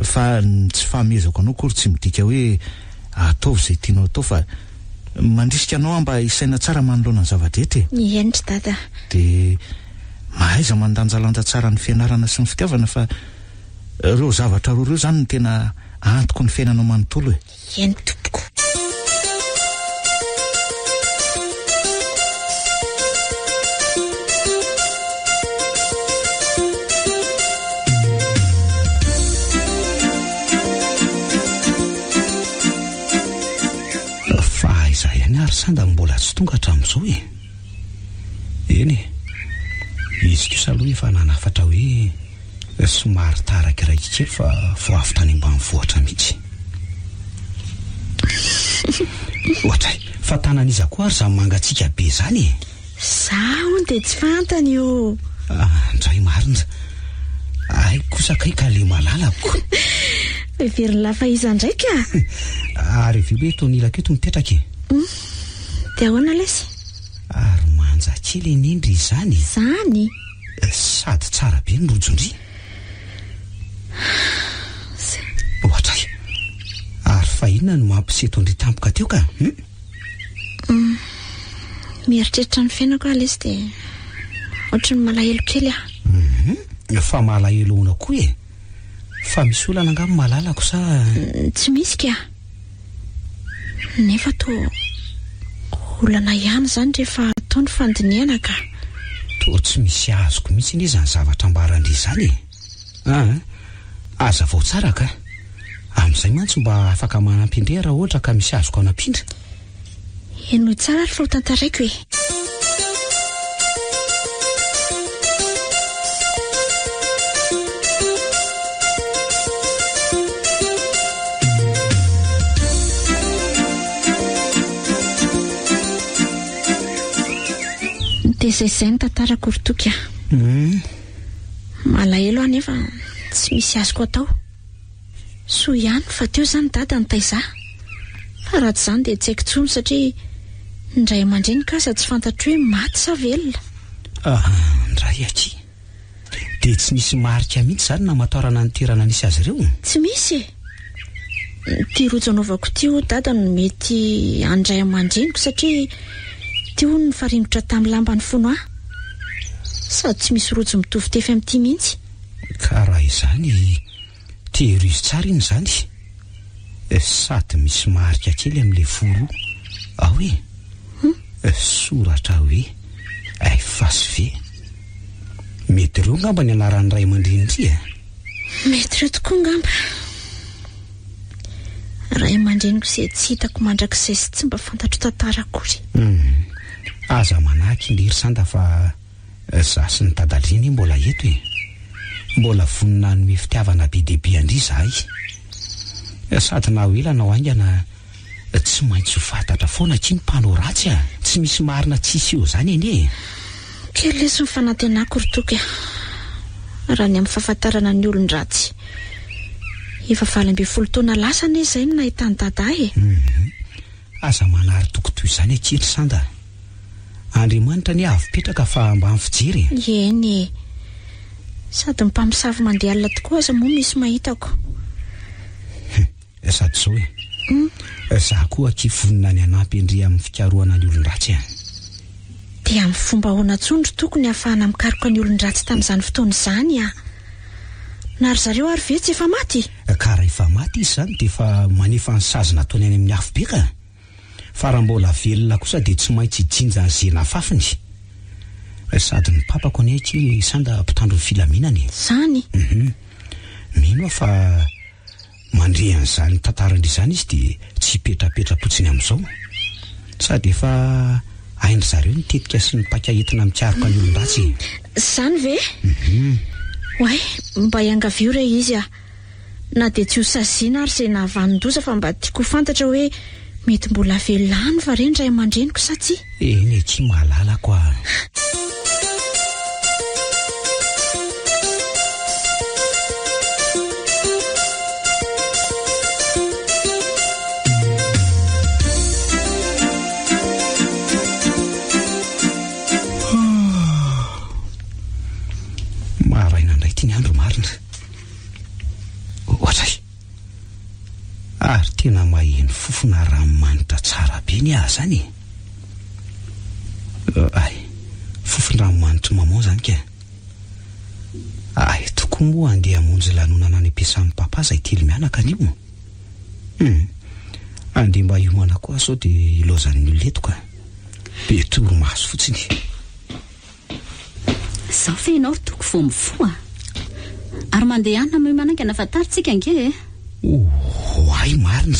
fa tsy fahamezako anao kory tsy midika hoe ataovy izay tianao atao fa mandrisika anao mba isaina tsara manoloana ny zava-drehetra enitra dada dia mahaiza mandanjalanja tsara ny fianarana sy ny fitiavana fa ireo zavatra roa ireo zany ny tena antoko ny fiainanao manontolo eny tompoko ary sanda mbola tsy tonga hatramin'izao eny izy kosa aloha efa nanafatra hoe somary taraka raiky kely fa vo avy tany ambanivohitra mihitsy ohatra fa tanan'iza koa ary zany mangatsiaka be zany zaho dia tsy fantany io ndray marina ay kosa kai ka le malalako very lafa iza ndraika ary ve hoe tonilako eto mipetraka dia ahoana lesy ary manja kely enendry izany sady tsara be ny rojondry ohatra ary fa inona no mampiseto ndry tampoka teo ka mieritreritra ny fiainako aho lesy dia ohatra ny malahelo kely fa malahelo ona koa fa misy olana angamy malalako sa tsy misy ka nefa to olana ihany zany rehefa ataony fandiniana ka to tsy misy azoko mihitsy ny izany zavatra ambarandry izany aza vao tsara ka amin'izay mantsy mba afaka manampindrea raha ohatra ka misy azoko anampindra eno tsara ary fa ho tantaraiko dia izay ny tantarako rotoky malahelo aho nefa tsy misy azoko atao soa ihany fa teo zany dada nitaiza fa raha tsy zany dia tsy haiko tsony satria ndray aman-dreny kasa tsy fantatro hoe maty sa velona ndray aty dia tsy misy marika mihitsy zany namatorana ny tirana nisy azy ireo tsy misy ty rojo anaovako tio dada no mety andray aman-dreniko satria tio ny faringotra tamin'ny lamba ny fono sady tsy misy rojo mitovy tefy amin'ity mihitsy ka raha izany tehirizy tsara iny zany sady misy marika kely amin'ilay volo ao soratra hoe fasy ve mety ireo ngamba ny anaran'ny ray aman-drenindry mety ireo tokoa ngamba ray aman-dreniko izay tsy hitako mandrakizay sy tsy mba fantatro tantara akory aza manahaky indrery sanda fa za sy ny dadaliny mbola eto mbola vonina nome fitiavana be dehibe andry zahay sady na hoelanao aingana tsy maintsy ho fantatra foana tsy ny mpanao ratsy tsy misy marina tsisy eo zany eny kely lesy ny fanantenako rotoky raha ny amin'ny fahafantarana ny olon-dratsy efa 20 taona lasa ne izay no nahitany dada aza manary toko toy izany akery sanda Andriamanitra ny avy-petraka fa mba fijery eny sady mpamosavy mandeha alina tokoa aza moa misy mahitako sady zao za koa kivonina ny anampy indri amin'ny fikaroana ny olon-dratsy dia amin'ny fomba honatsondro tokony hafahana mikaroka ny olon-dratsy tamin'izany fotoana izany na ry zareo ary ve tsy efa maty ka raha efa maty izy zany dia efa manefa ny sazy nataony any amin'ny afo be ka fa raha mbola velona kosa dia tsy maintsy hijinja ny zena fafiny sady ny papako any aky sanda mpitandro ny filaminany zany mino fa mandrehan'izany tantarandry izany izy dia tsy hipetrapetra-potsiny amin'izao sady efa haindry zareo nitetika sy ny mpakahetina mikaroka ny olon-dratsy zany ve oay mba hiangavio re izy na dia tsy ho saziana ary izay nahavanin-doza fa mba tiako fantatra hoe mety mbola velany va reny ray aman-dreniko sa tsy eny tsy mahalalako Ary tena maheny fofona ranomanitra tsara be ny ahy zany. Ay, fofona ranomanitra maman zany ka. Ay, toko moa andeha hamonjy lanonana any ampiasan'ny papa izay telo mianaka anio. Andeha mba hiomana koa sao dia ilozan'ny oletoka. Be toromaso fotsiny. Zaho fe ianao toko vao mifoa. Ary mandeha any na miomana na fantaritsika ange. Ay marina.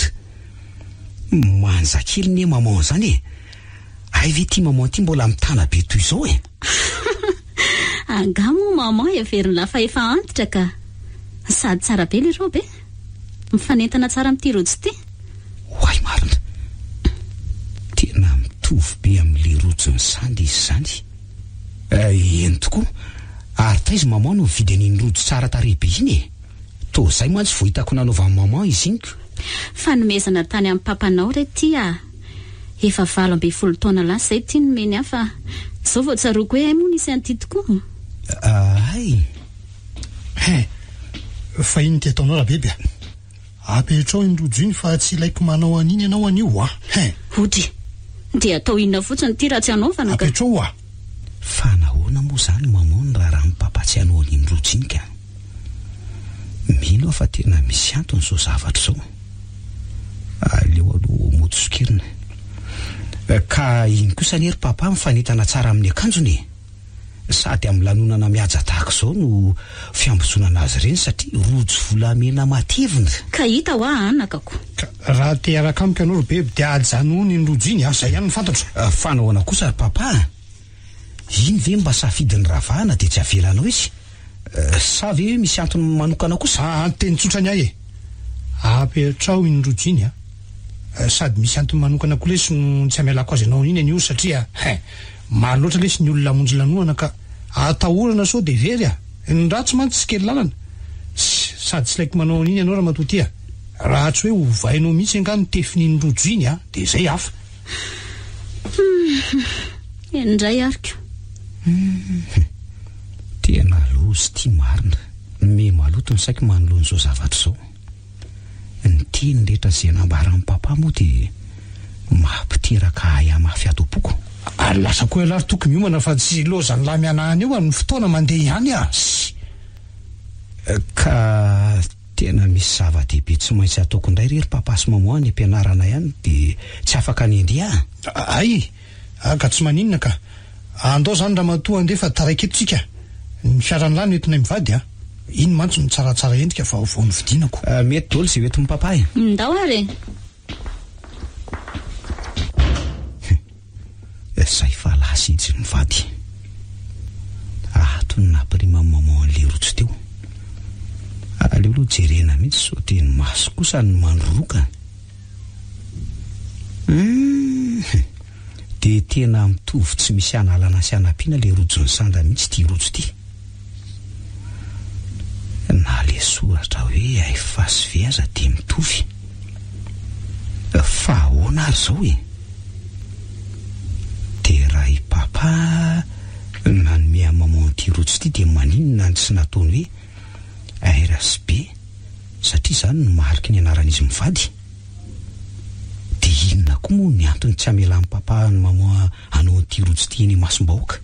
Manjakely ny maman zany. Ay ve ty maman ty mbola mitana be toy izao e. Angamo maman everiny lafa efa antitra ka. Sady tsara be le robe. Mifanentana tsara amin'ity rojo ty. Ay marina. Tena mitovy be amin'le rojo ny sandy izy zany. Eny tokoa. Ary taizy maman no mividy an'iny rojo tsara tarehy be iny e. To zay mantsy vao hitako nanaovan'ny maman izy iny. Fanomezana tany amin'ny papanao re ty a. Efa 12 taona lasa zay ty nomeny afa. Zao vao tsaroko hoe moa nisy an'ity tokoa. Ay. Fa iny ty ataonao rabebe. Apetrao iny rojo iny fa tsy ilaiko manao an'iny ianao an'io a. Ody. Dia atao inona fotsiny ty raha tsy hanaovana ka. Apetrao a. Fa nahoana moa zany maman raha papa tsy hanao an'iny rojo iny ka. Mino fa tena misy antony zao zavatra zao. Aleo aloha motosokerina. Ka iny kosa nery papa mifanentana tsara amin'ny akanjony. Sady amin'ny lanonana mihaja tahaka izao no fiambozonana azy ireny satria rojo volamena matevina. Ka hita ho anakako. Raha te araka amiko ianao be dia ajanoany iny rojo iny zay ihany ny fantatro. Fanahoana kosa papa. Iny ve mba safidiny ravahana dia tsy avelanao izy. Sa ve misy antony manokana kosa? Teny tsotra ny ahy e. Apetrao iny rojo iny a. Sady misy antony manokana koa lesy no tsy amelako azy anao iny an'io satria maro loatra lesy ny olona hamonjy lanoana ka atahorana sao dia very a. Ny ratsy mantsy tsy kely lalana. Sady tsy laiko manao an'iny ianao raha matoty a. Raha tsy hoe hovainao mihitsy angano tefin'iny rojo iny a dia zay hafa. Indray ariko. Tena lozy ty marina. Me maloto ny saiko manoloana izao zavatra izao. Ny tiany rehetra izay nambaran'ny papa moa dia mampiteraka ahy amafy atopoko. Ary lasa koa alary toky miomana fa tsy lozany lamianahany eo ny fotoana mandeha ihany a. Ka tena misy zava-dehibe tsy maintsy ataoko indray rery papa sy maman ny ampianarana ihany dia tsy afaka ny andeha. Ay, ka tsy maninona ka. Andao zany raha matoa andeha fa taraiky eto tsika. Ny fiarany lany entinay mivady a. Iny mantsy ny tsaratsara endrika fa vao nividinako. Mety daholo izay entin'ny papa e. Ndao ary. Zay fa lasa izy mivady. Tony nampirima maman an'le rojo teo. Aleo aloha jerena mihitsy sao dia ny maso kosa ny mandroroka. Dia tena mitovy tsy misy analana sy anampiana le rojo ny sanda mihitsy ty rojo ty. Na le soratra hoe ay fasiviaza dia mitovy. Fa ahoana ary zao e. Dia raha i papa nanome a maman ty rojo ty dia maninona ny tsy nataony hoe RSB satria zany no mariky ny anaran'izy mivady. Dia inona koa moa ny antony tsy amelan'ny papa ny maman hanao an'ity rojo ty eny masom-bahoaka.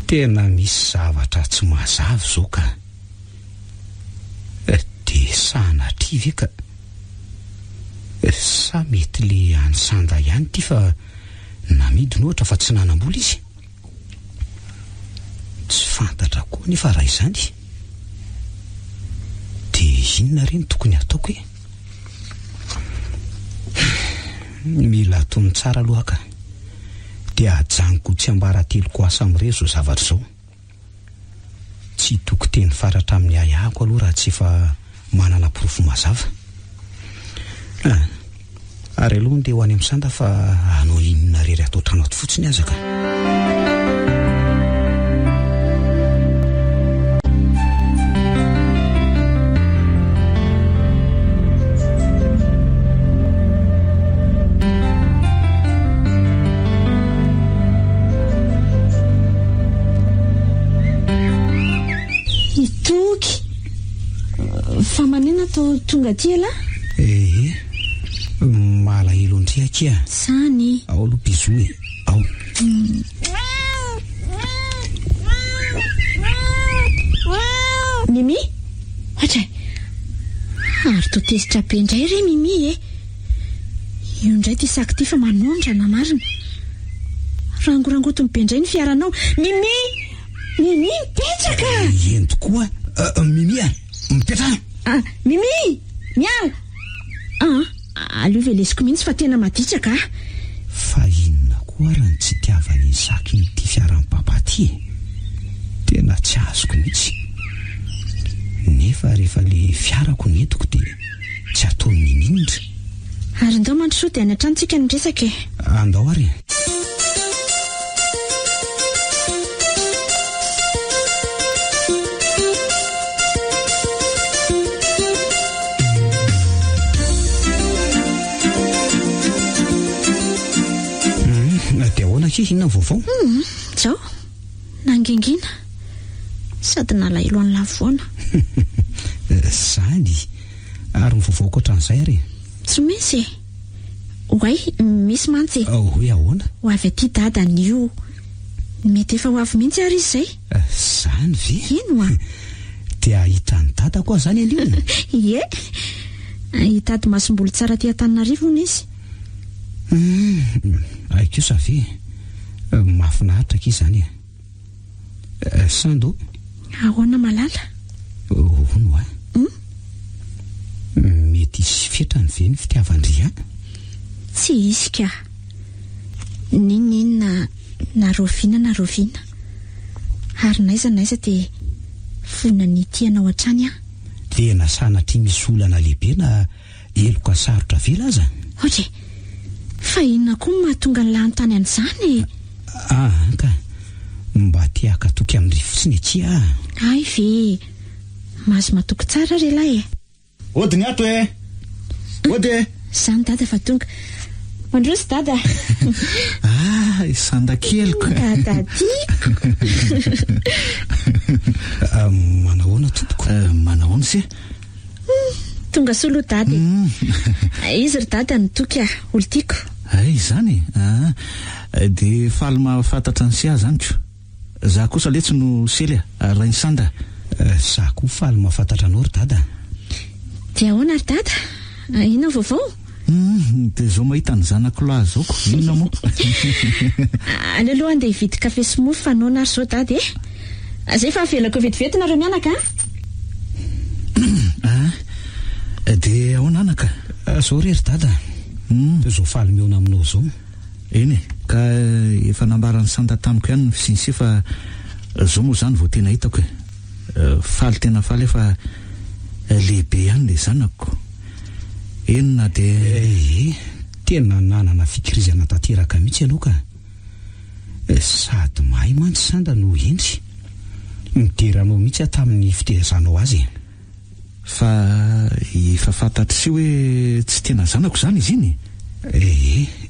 Tena misy zavatra tsy mazava zao ka. Dia sanatria ve ka. Sa mety le any sanda ihany ty fa namidiny ohatra fa tsy nanambola izy. Tsy fantatra koa nefa raha izany. Dia inona reny tokony ataoko e. Mila tony tsara aloha ka. Dia ajanoko tsy ambara teloko asa amin'ireo zao zavatra zao. Tsy toko teny faratra amin'ny ayahako aloha raha tsy efa manana porofo mazava. Ary aloha ndeha ho any amin'ny sanda fa hanao inona rery atao trano ato fotsiny aza ka. Fa manena atao tonga ty ala? Malahelo andriakia. Sany. Ao aloha bizoe. Ao. Mimi? Hatray. Ary to tezitra be indray re Mimi e. Io indray ty saky ty fa manondrana marina. Rangorangotony be indray ny fiaranao. Mimi! Mimi mipetraka! Eny tokoa. Mimi mipetraka. Mimi! Miala! Aleo velesiko mihitsy fa tena maditraka. Fa inona koa raha ny tsy tiavany saky nyty fiaran'ny papa ty. Tena tsy azoko mihitsy. Nefa rehefa le fiarako netoko dia tsy ataony ninindra. Ary ndao mandrosoa dia any an-tranontsika ny resaka e. Andao ary. Dia ahoana ke inona vaovao? Zao nangingina sady nalahelo any lavoana. Zany ary ny vaovao koatran'izay ary. Tsy misy oay misy mantsy. Hoe ahoana? Ho avy aty dada nio mety efa ho avy mihitsy ary izay. Zany ve? Ino dia hitany dada koa zany aliona. Ie hitady masom-boly tsara ty Antananarivo hono izy. Aiko sa ve mahafinaritra ki zany Sando. Ahoana malala? Hono mety isy fetrany ve ny fitiavandria? Tsy isy ka. Ninina na roviana ary naiza dia fona ny tianao hatrany dia nasanatry misy olana lehibe na eloka sarotra vela aza. Otre fa inona koa mahatonga ny lahantany an'izany? Ka mba tiaka toky amin'ny rivotsiny aty Ay ve mahazo matoky tsara re lahy Ody ny ato Ody zany dada fa tonga mandroso dada. Sandakeloko dada ty. Manahoana tompoko? Manahoana se? Tonga solo dada. Izy ry dada ny toky olo tiako. Zany dia faly mahafantatra ny sia zany ko. Za kosa letsy no sely raha ny sanda. Za koa faly mahafantatra anao ry dada. Dia ahoana ry dada? Inona vaovao? Dia zao mahita ny zanako lahy zao ko. Inona moa? Alelohany dia hividy kafe sy mofo fa anao ary zao dada zay fa avelako vetivety nareo mianaka dia ahoana anaka? Zao rery dada. Zao faly miona aminao zao. Eny ka efa nambarany sanda tamiko ihany ny fisinse fa zao moa zany vao tena hitako faly tena faly efa lehibe ihany le zanako. Enona dia tena nanana fikirizana tanteraka mihitsy ianao ka. Sady mahay mantsy sanda no endry mideranao mihitsy tamin'ny fitehizanao azy. Fa efa fantatry sy hoe tsy tena zanako zany izy iny.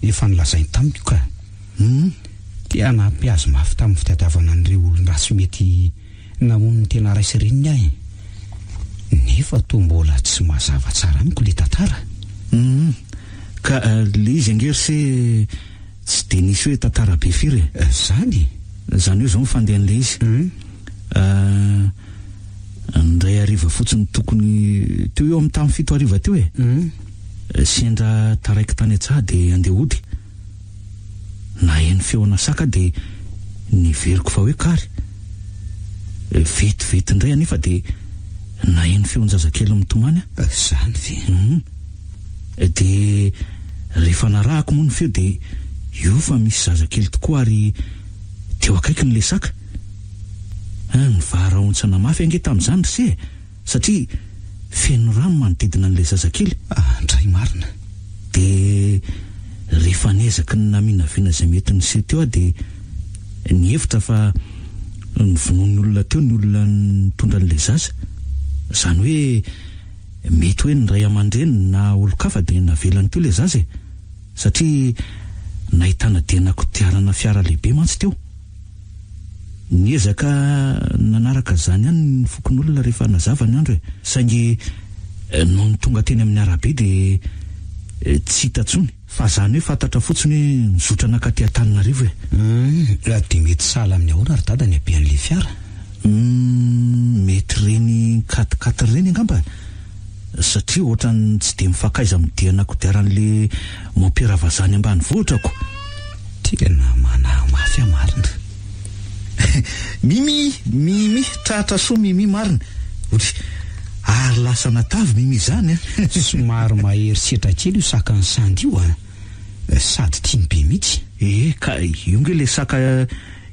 Efa nilazainy tamiko ka. Dia nampiazo mafy tamin'ny fitadiavana an'ireo olon-drasy mety namono ny tena raisy reniny ahy. Nefa toa mbola tsy mazava tsara amiko le tantara. Ka le izy angery se tsy dia nisy hoe tantara be firy. Zany hoe zao mifandehan'le izy. Ndray ariva fotsiny tokony teo eo amin'ny tamin'ny 7 ariva teo sendra taraiky tany antsaha dia andeha hody. Na eny feona saka dia niveriko fa hoe kary. Vetivety indray anefa dia na eny feon-jazakely mitomany zany ve. Dia rehefa narahako moa ny feo dia io fa misy zazakely tokoa ary teo akaiky ny le saka. Ny varaontsana mafy ange tamin'izany se satria feno rano manodidina n'ilay zazakely. Andray marina. Dia rehefa niezaka ny naminavina izay mety ny se teo dia nihevitra fa ny vonoan'ny olona teo ny olona nitondra n'ilay zaza. Zany hoe mety hoe ny ray aman-dreny na olo-kafa dia navelany teo ilay zaza satria nahitana dianako tiarana fiara lehibe mantsy teo. Niezaka nanaraka zany ihany ny fokon'olona rehefa nazava ny andro saingy noho ny tonga teny amin'ny arabe dia tsy hitatsony fa zany hoe fantatra fotsiny hoe mizotrana ka ty Antananarivo raha dia mety sahala amin'ny ahoana ary dada ny abean'le fiara mety reny 4x4 reny angamba satria ohatrany tsy dia mifakaiza midiana kodiaran'le mampiravazany ambanivohitrako tena mafy marina mimi tratra soa mimi marina ary lasa natavy mimi zany somary mahery setra kely io saka ny sandy io sady tiany be mihitsy ka io nge le saka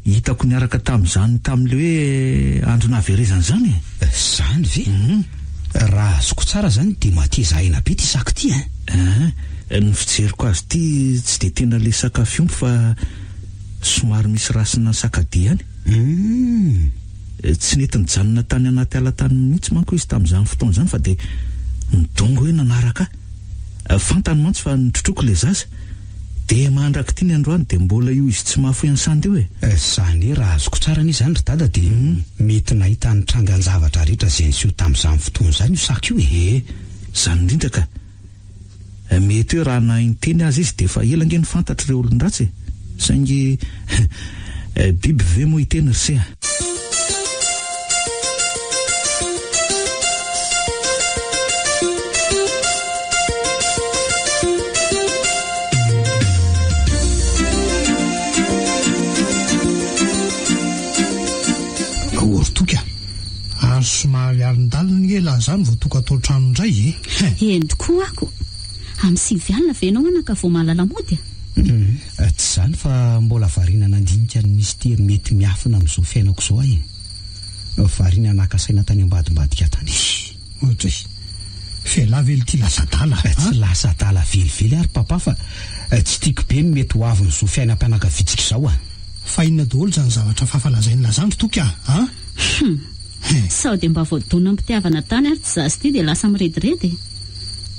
hitako niaraka tamin'le hoe andro naverezany zany zany ve raha azoko tsara zany dia mateza aina be ty saka ty ny fijeriko azy ty tsy dia tena le saka fiompy fa somary misy rasina sakadi ihany tsy nety nijanona tany anaty alatany mihitsy manko izy tamin'izany fotoana zany fa dia nidongo hoe nanaraka fantany mantsy fa nitrotroko le zaza dia mandraky ty ny androany dia mbola io izy tsy mahafoy any sandy io zany raha azoko tsara ny zany ry dada dia mety nahita nitrangan zavatra rehetra zay niseho tamin'izany fotoana zany io saka io zany indrindra ka mety hoe raha nainteny azy izy dia efa elange ny fantatra ireo olon-dratsy saingy biby ve moa hiteny ryseha ortoka ary somary arindalina ny ela zany vao toka atao trano indray endrikoa ako amin'ny 7 alina venao anaka vao mahalala mody tsy zany fa mbola variana nandinika ny mistera mety miafina amin'izao fiainako izao variana nakasaina tany ambadimbadika tany ohatra fialavely ty lasadala tsy lasadala velively ary papa fa tsy tiako be ny mety ho avy n'izao fiainam-pianakavitsiky izao fa inona daholo zany zavatra fahafalazainy lazandro toky sao dia mba voadona mpitiavana tany ary tsy zazy ty dia lasa mirediredy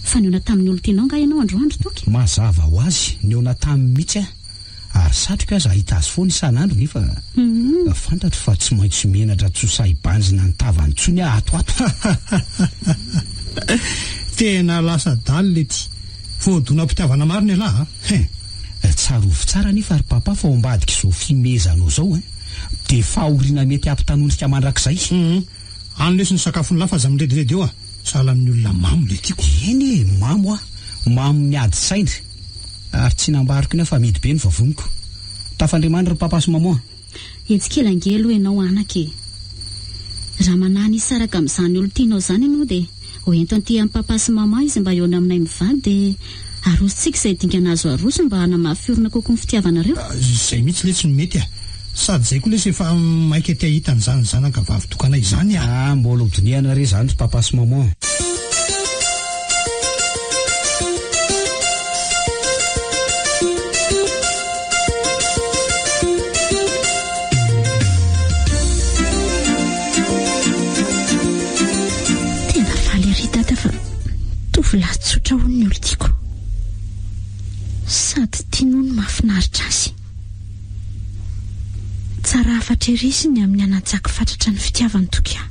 fa niona tamin'ny olo tianao nga ianao androandro toky mazava ho azy niona tamin'ny mihitsy ary satroka aza ahita azy foana isan'andro nefa fantatro fa tsy maintsy menatra tsosahibanjina ny tavantsony atoato tena lasa daly le ty voadona mpitiavana mariny alaha tsarovy tsara nefa ary papa fa ombadika izao fimezanao zao dia fahoriana mety ampitanondrika mandrakizay anylesiny sakafony lafa aza miredyredy eo sahala amin'ny olona mamo le tiako eny mamo mamo miady saina ary tsy nambariko ina fa midy be ny vavoniko tafandrimandry ry papa sy mamoa etsik'elangelo ianao anaka raha manany isaraka amin'izany olo tianao zany ianao dia hoento anty amin'ny papa sy mama izy mba eona aminay mivady dia arositsika izay dingana azo aroso mba hanamafiorina kokoa ny fitiavanareo zay mihitsy le tsy ny mety sady zay koa lesy efa maika ty ahitany zany zanaka vavy tokanay zany mbola hodiniana re zany ry papa sy mama tena faly ry dada fa tovolahy-tsotra ho ny olo tiako sady tianoho ny mahafinaritra azy tsara afatra erisiny amin'ny anatsaka fatratra ny fitiavany tokia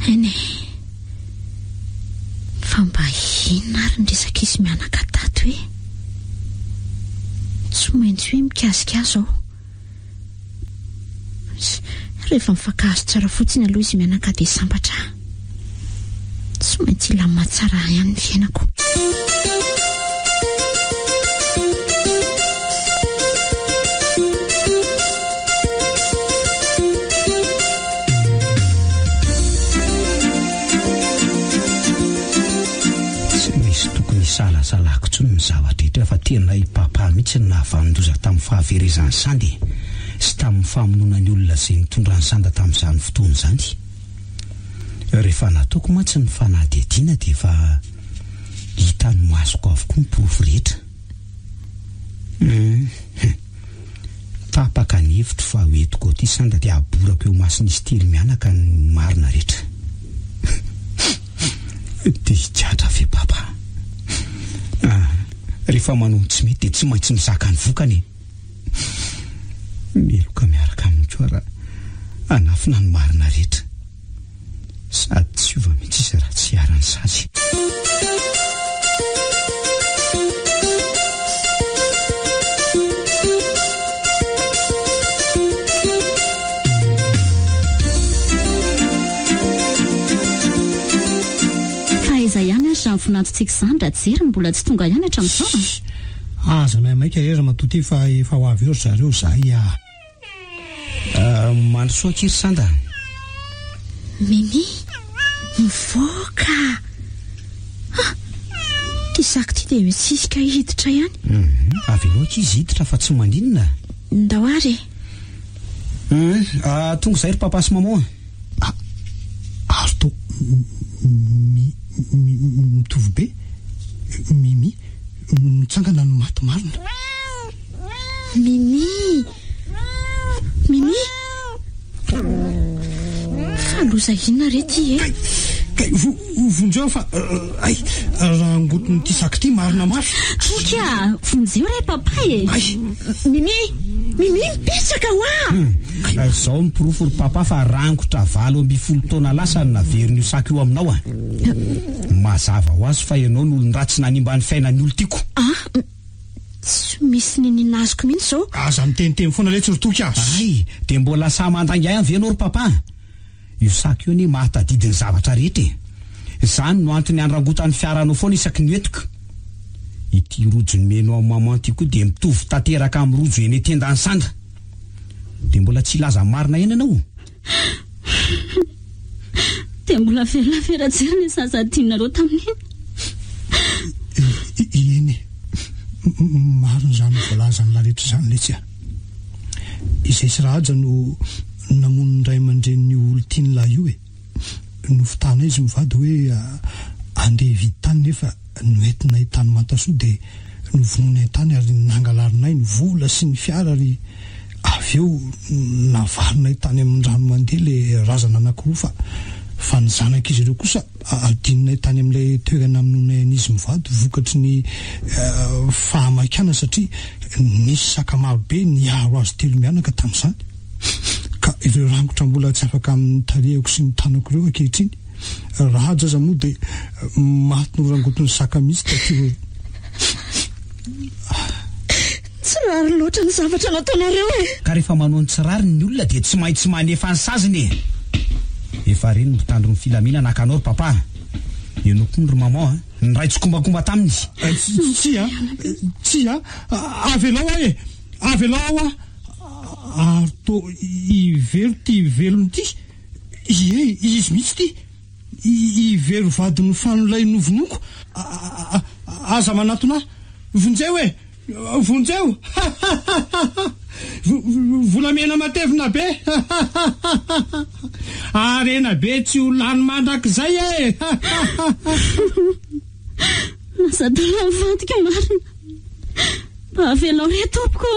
eny fa mba inona ary nyresaka izy mianaka tato hoe tsy maintsy hoe mikazikazo ao rehefa mifakahazo tsara fotsiny aloha izy mianaka dia sambatra tsy maintsy ilamina tsara ihany ny fiainako salasalako tsony ny zavatra etra fa tena ipapa mihitsy ny nahavanondoza tamin'ny fahaverezany sandy sy tamin'ny famonoana ny olona izay nitondra ny sanda tamin'izany fotoana zany rehefa nataoko mantsy ny fanadihadiana dia efa hita ny masoko avokoa ny porofo rehetra tapaka ny hevitro fa hoetiko ty sanda dia aborako eo mason'izy telo mianaka ny marina rehetra dia hitratra ve papa rehefa manao tsy mety dia tsy maintsy mizaka ny vokany meloka miaraka amin'ny koa raha anafina ny marina rehetra sady tsy ova mihitsy izy raha tsy mahafinaritra ny voninahitsika izany raha jery mbola tsy tonga ihany hatramin'izao. Aza maika rera matoty efa ho avy eo zareo zahay mandrosoa kiry sanda. Mimi, mivoaka. Ty zako ty dia mitsisika hiditra ihany. Avy aloha izy hiditra fa tsy maninona. Ndahoary. Tonga izay ry papa sy maman. Ary to mitovy be. Mimi mitsangana no maty marina. Mimi faloza inona re ty vonjeo fa raha angotony ty saky ty marina mafy. Toka vonjeo re papa Mimi mipetraka hoa. Izao mipirofo ry papa fa rangotra 20 taona lasa no naveriny io saky io aminao mazava ho azy fa ianao no olon-dratsy nanimba ny fiainany olo tiako. Tsy misy ninina azoko mihitsy zao. Aza miteniteny foana le tsy rotoky azy. Dia mbola sa mandangay amin'ny venao ry papa. Io saky io ni mahatadidiny zavatra rehetra. Izany no antony andrangotan'ny fiaranao foana isaky ny entiko. Ity rojo menao amin'ny maman ty koa dia mitovy tanteraka amin'ny rojo eny tendany sandra. Dia mbola tsy laza marina eny ianao. Dia mbola velafera-jery ny sazadinareo tamin'iny. Eny marina izany voalazany larehetra izany letsy izay sy rahaja no namono ny ray aman-dren'ny olo tiany lahy io no fitana izy mivady hoe andeha hividy tany nefa noentinay tany mantasoa dia novononay tany ary nangalarinay ny vola sy ny fiara ary avy eo navarinay tany amin'ny rano mandeha le razana anankiroa fa ny zanak'izy ireo kosa adinonay tany amin'ilay toerana aminonay an'izy mivady vokatry ny fahamakana satria nisy sakamarobe niaro azy 3 mianaka tamin'izany ka ireo rangotra mbola tsy afaka amin'ny tarehako sy ny tanako ireo ankehitriny raha jaza moa dia maty no rangotony saka misy takiro. Tsy rary loatra ny zavatra nataonareo Ka rehefa manao ny tsirary ny olona dia tsy maintsy manefa ny saziny. Efa reny mitandro ny filamina nakanao ry papa. Ianao koa ry maman ny ray tsy kombakomba taminy. Tsy avy alao ary to ivero ty velony ty izy mihitsy ty ivero vady ny fanolay novonoko aza manatona vonjeo vonjeo volamena matevina be arena be tsy ho lany mandrakizay Nasadala mivadika marina avelao re tompoko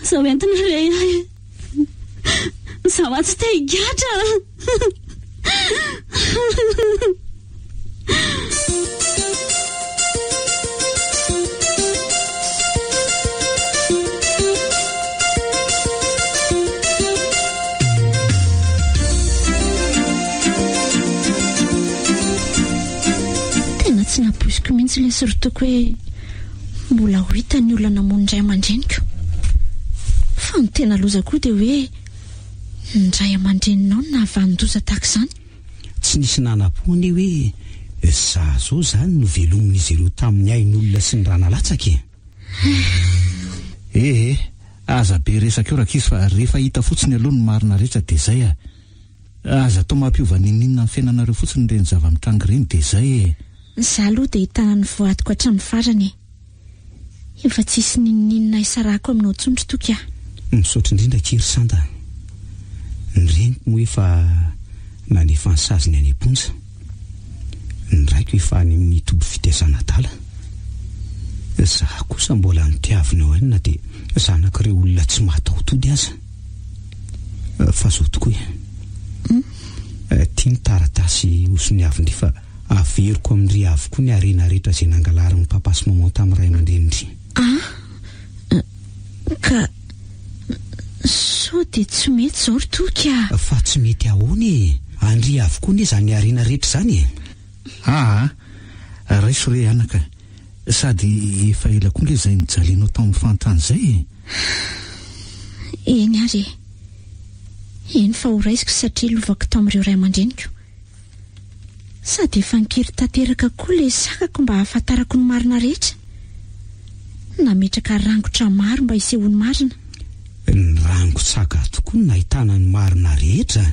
zao entina re zao atsy te higatra. Tena tsy naposiko mihitsy le sorotoko hoe mbola ho hitany olona namono ray aman-dreniko. Fa ny tena loza koa dia hoe ny ray aman-dreninao no nahavanondoza tahaka izany. Tsy nisy nanam-pony hoe zao zany no velomin'izy ireo tamin'ny ain'olona sy ny ranalatsaka. Aza be resaka eo rak'izy fa rehefa hita fotsiny aloha ny marina rehetra dia zay aza tao mampiova ninina ny fiainanareo fotsiny ireny zava-mitrangy ireny dia zay. Izaho aloha dia hitana ny voadiko hatramin'ny farany. Efa tsisy ninina isarako aminao tsondro toky misaotra indrindra kiry sanda. Ny reniko moa efa nanefa ny saziny any am-ponja. Ny raiko efa any amin'ny toby fitesana tala. Zaho kosa mbola nitiavinao any na dia zanak'ireo olona tsy mataotody aza. Fa zao tokoa tia ny taratasy osony avindry fa averiko amin'ny avokoa ny arena rehetra izay nangalariny papa sy maman tamin'ny ray aman-drenindry. Ka so dia tsy mety zao ry toky fa tsy mety ahoany andry avokoa ny izany arena rehetra izany raiso re anaka sady efa ela koa le izay nijalenao tamin'ny fantany izay eny ary eny fa ho raisiko satria lovako tao amin'ireo ray aman-dreniko. sady efa nikiry tanteraka koa ilay sakako mba hahafantarako ny marina rehetra. Nametraka rangotra maro mba hisehony marina. Ny rangotsaka tokoa no nahitana ny marina rehetra.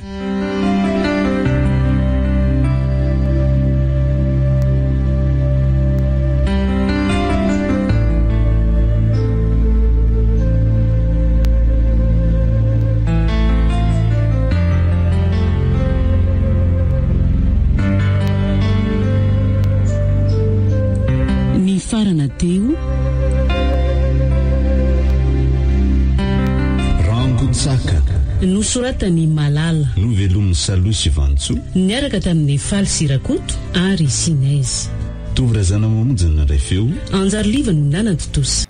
Ny farana teo rangotsaka nosoratany Malala, novelomin'ny Salosy Vantsoa, niaraka tamin'ny Faly Sirakoto ary Sinaizy. Tovy Razana Mamonjy ny narefeo Anjaroliva no nanatotosa.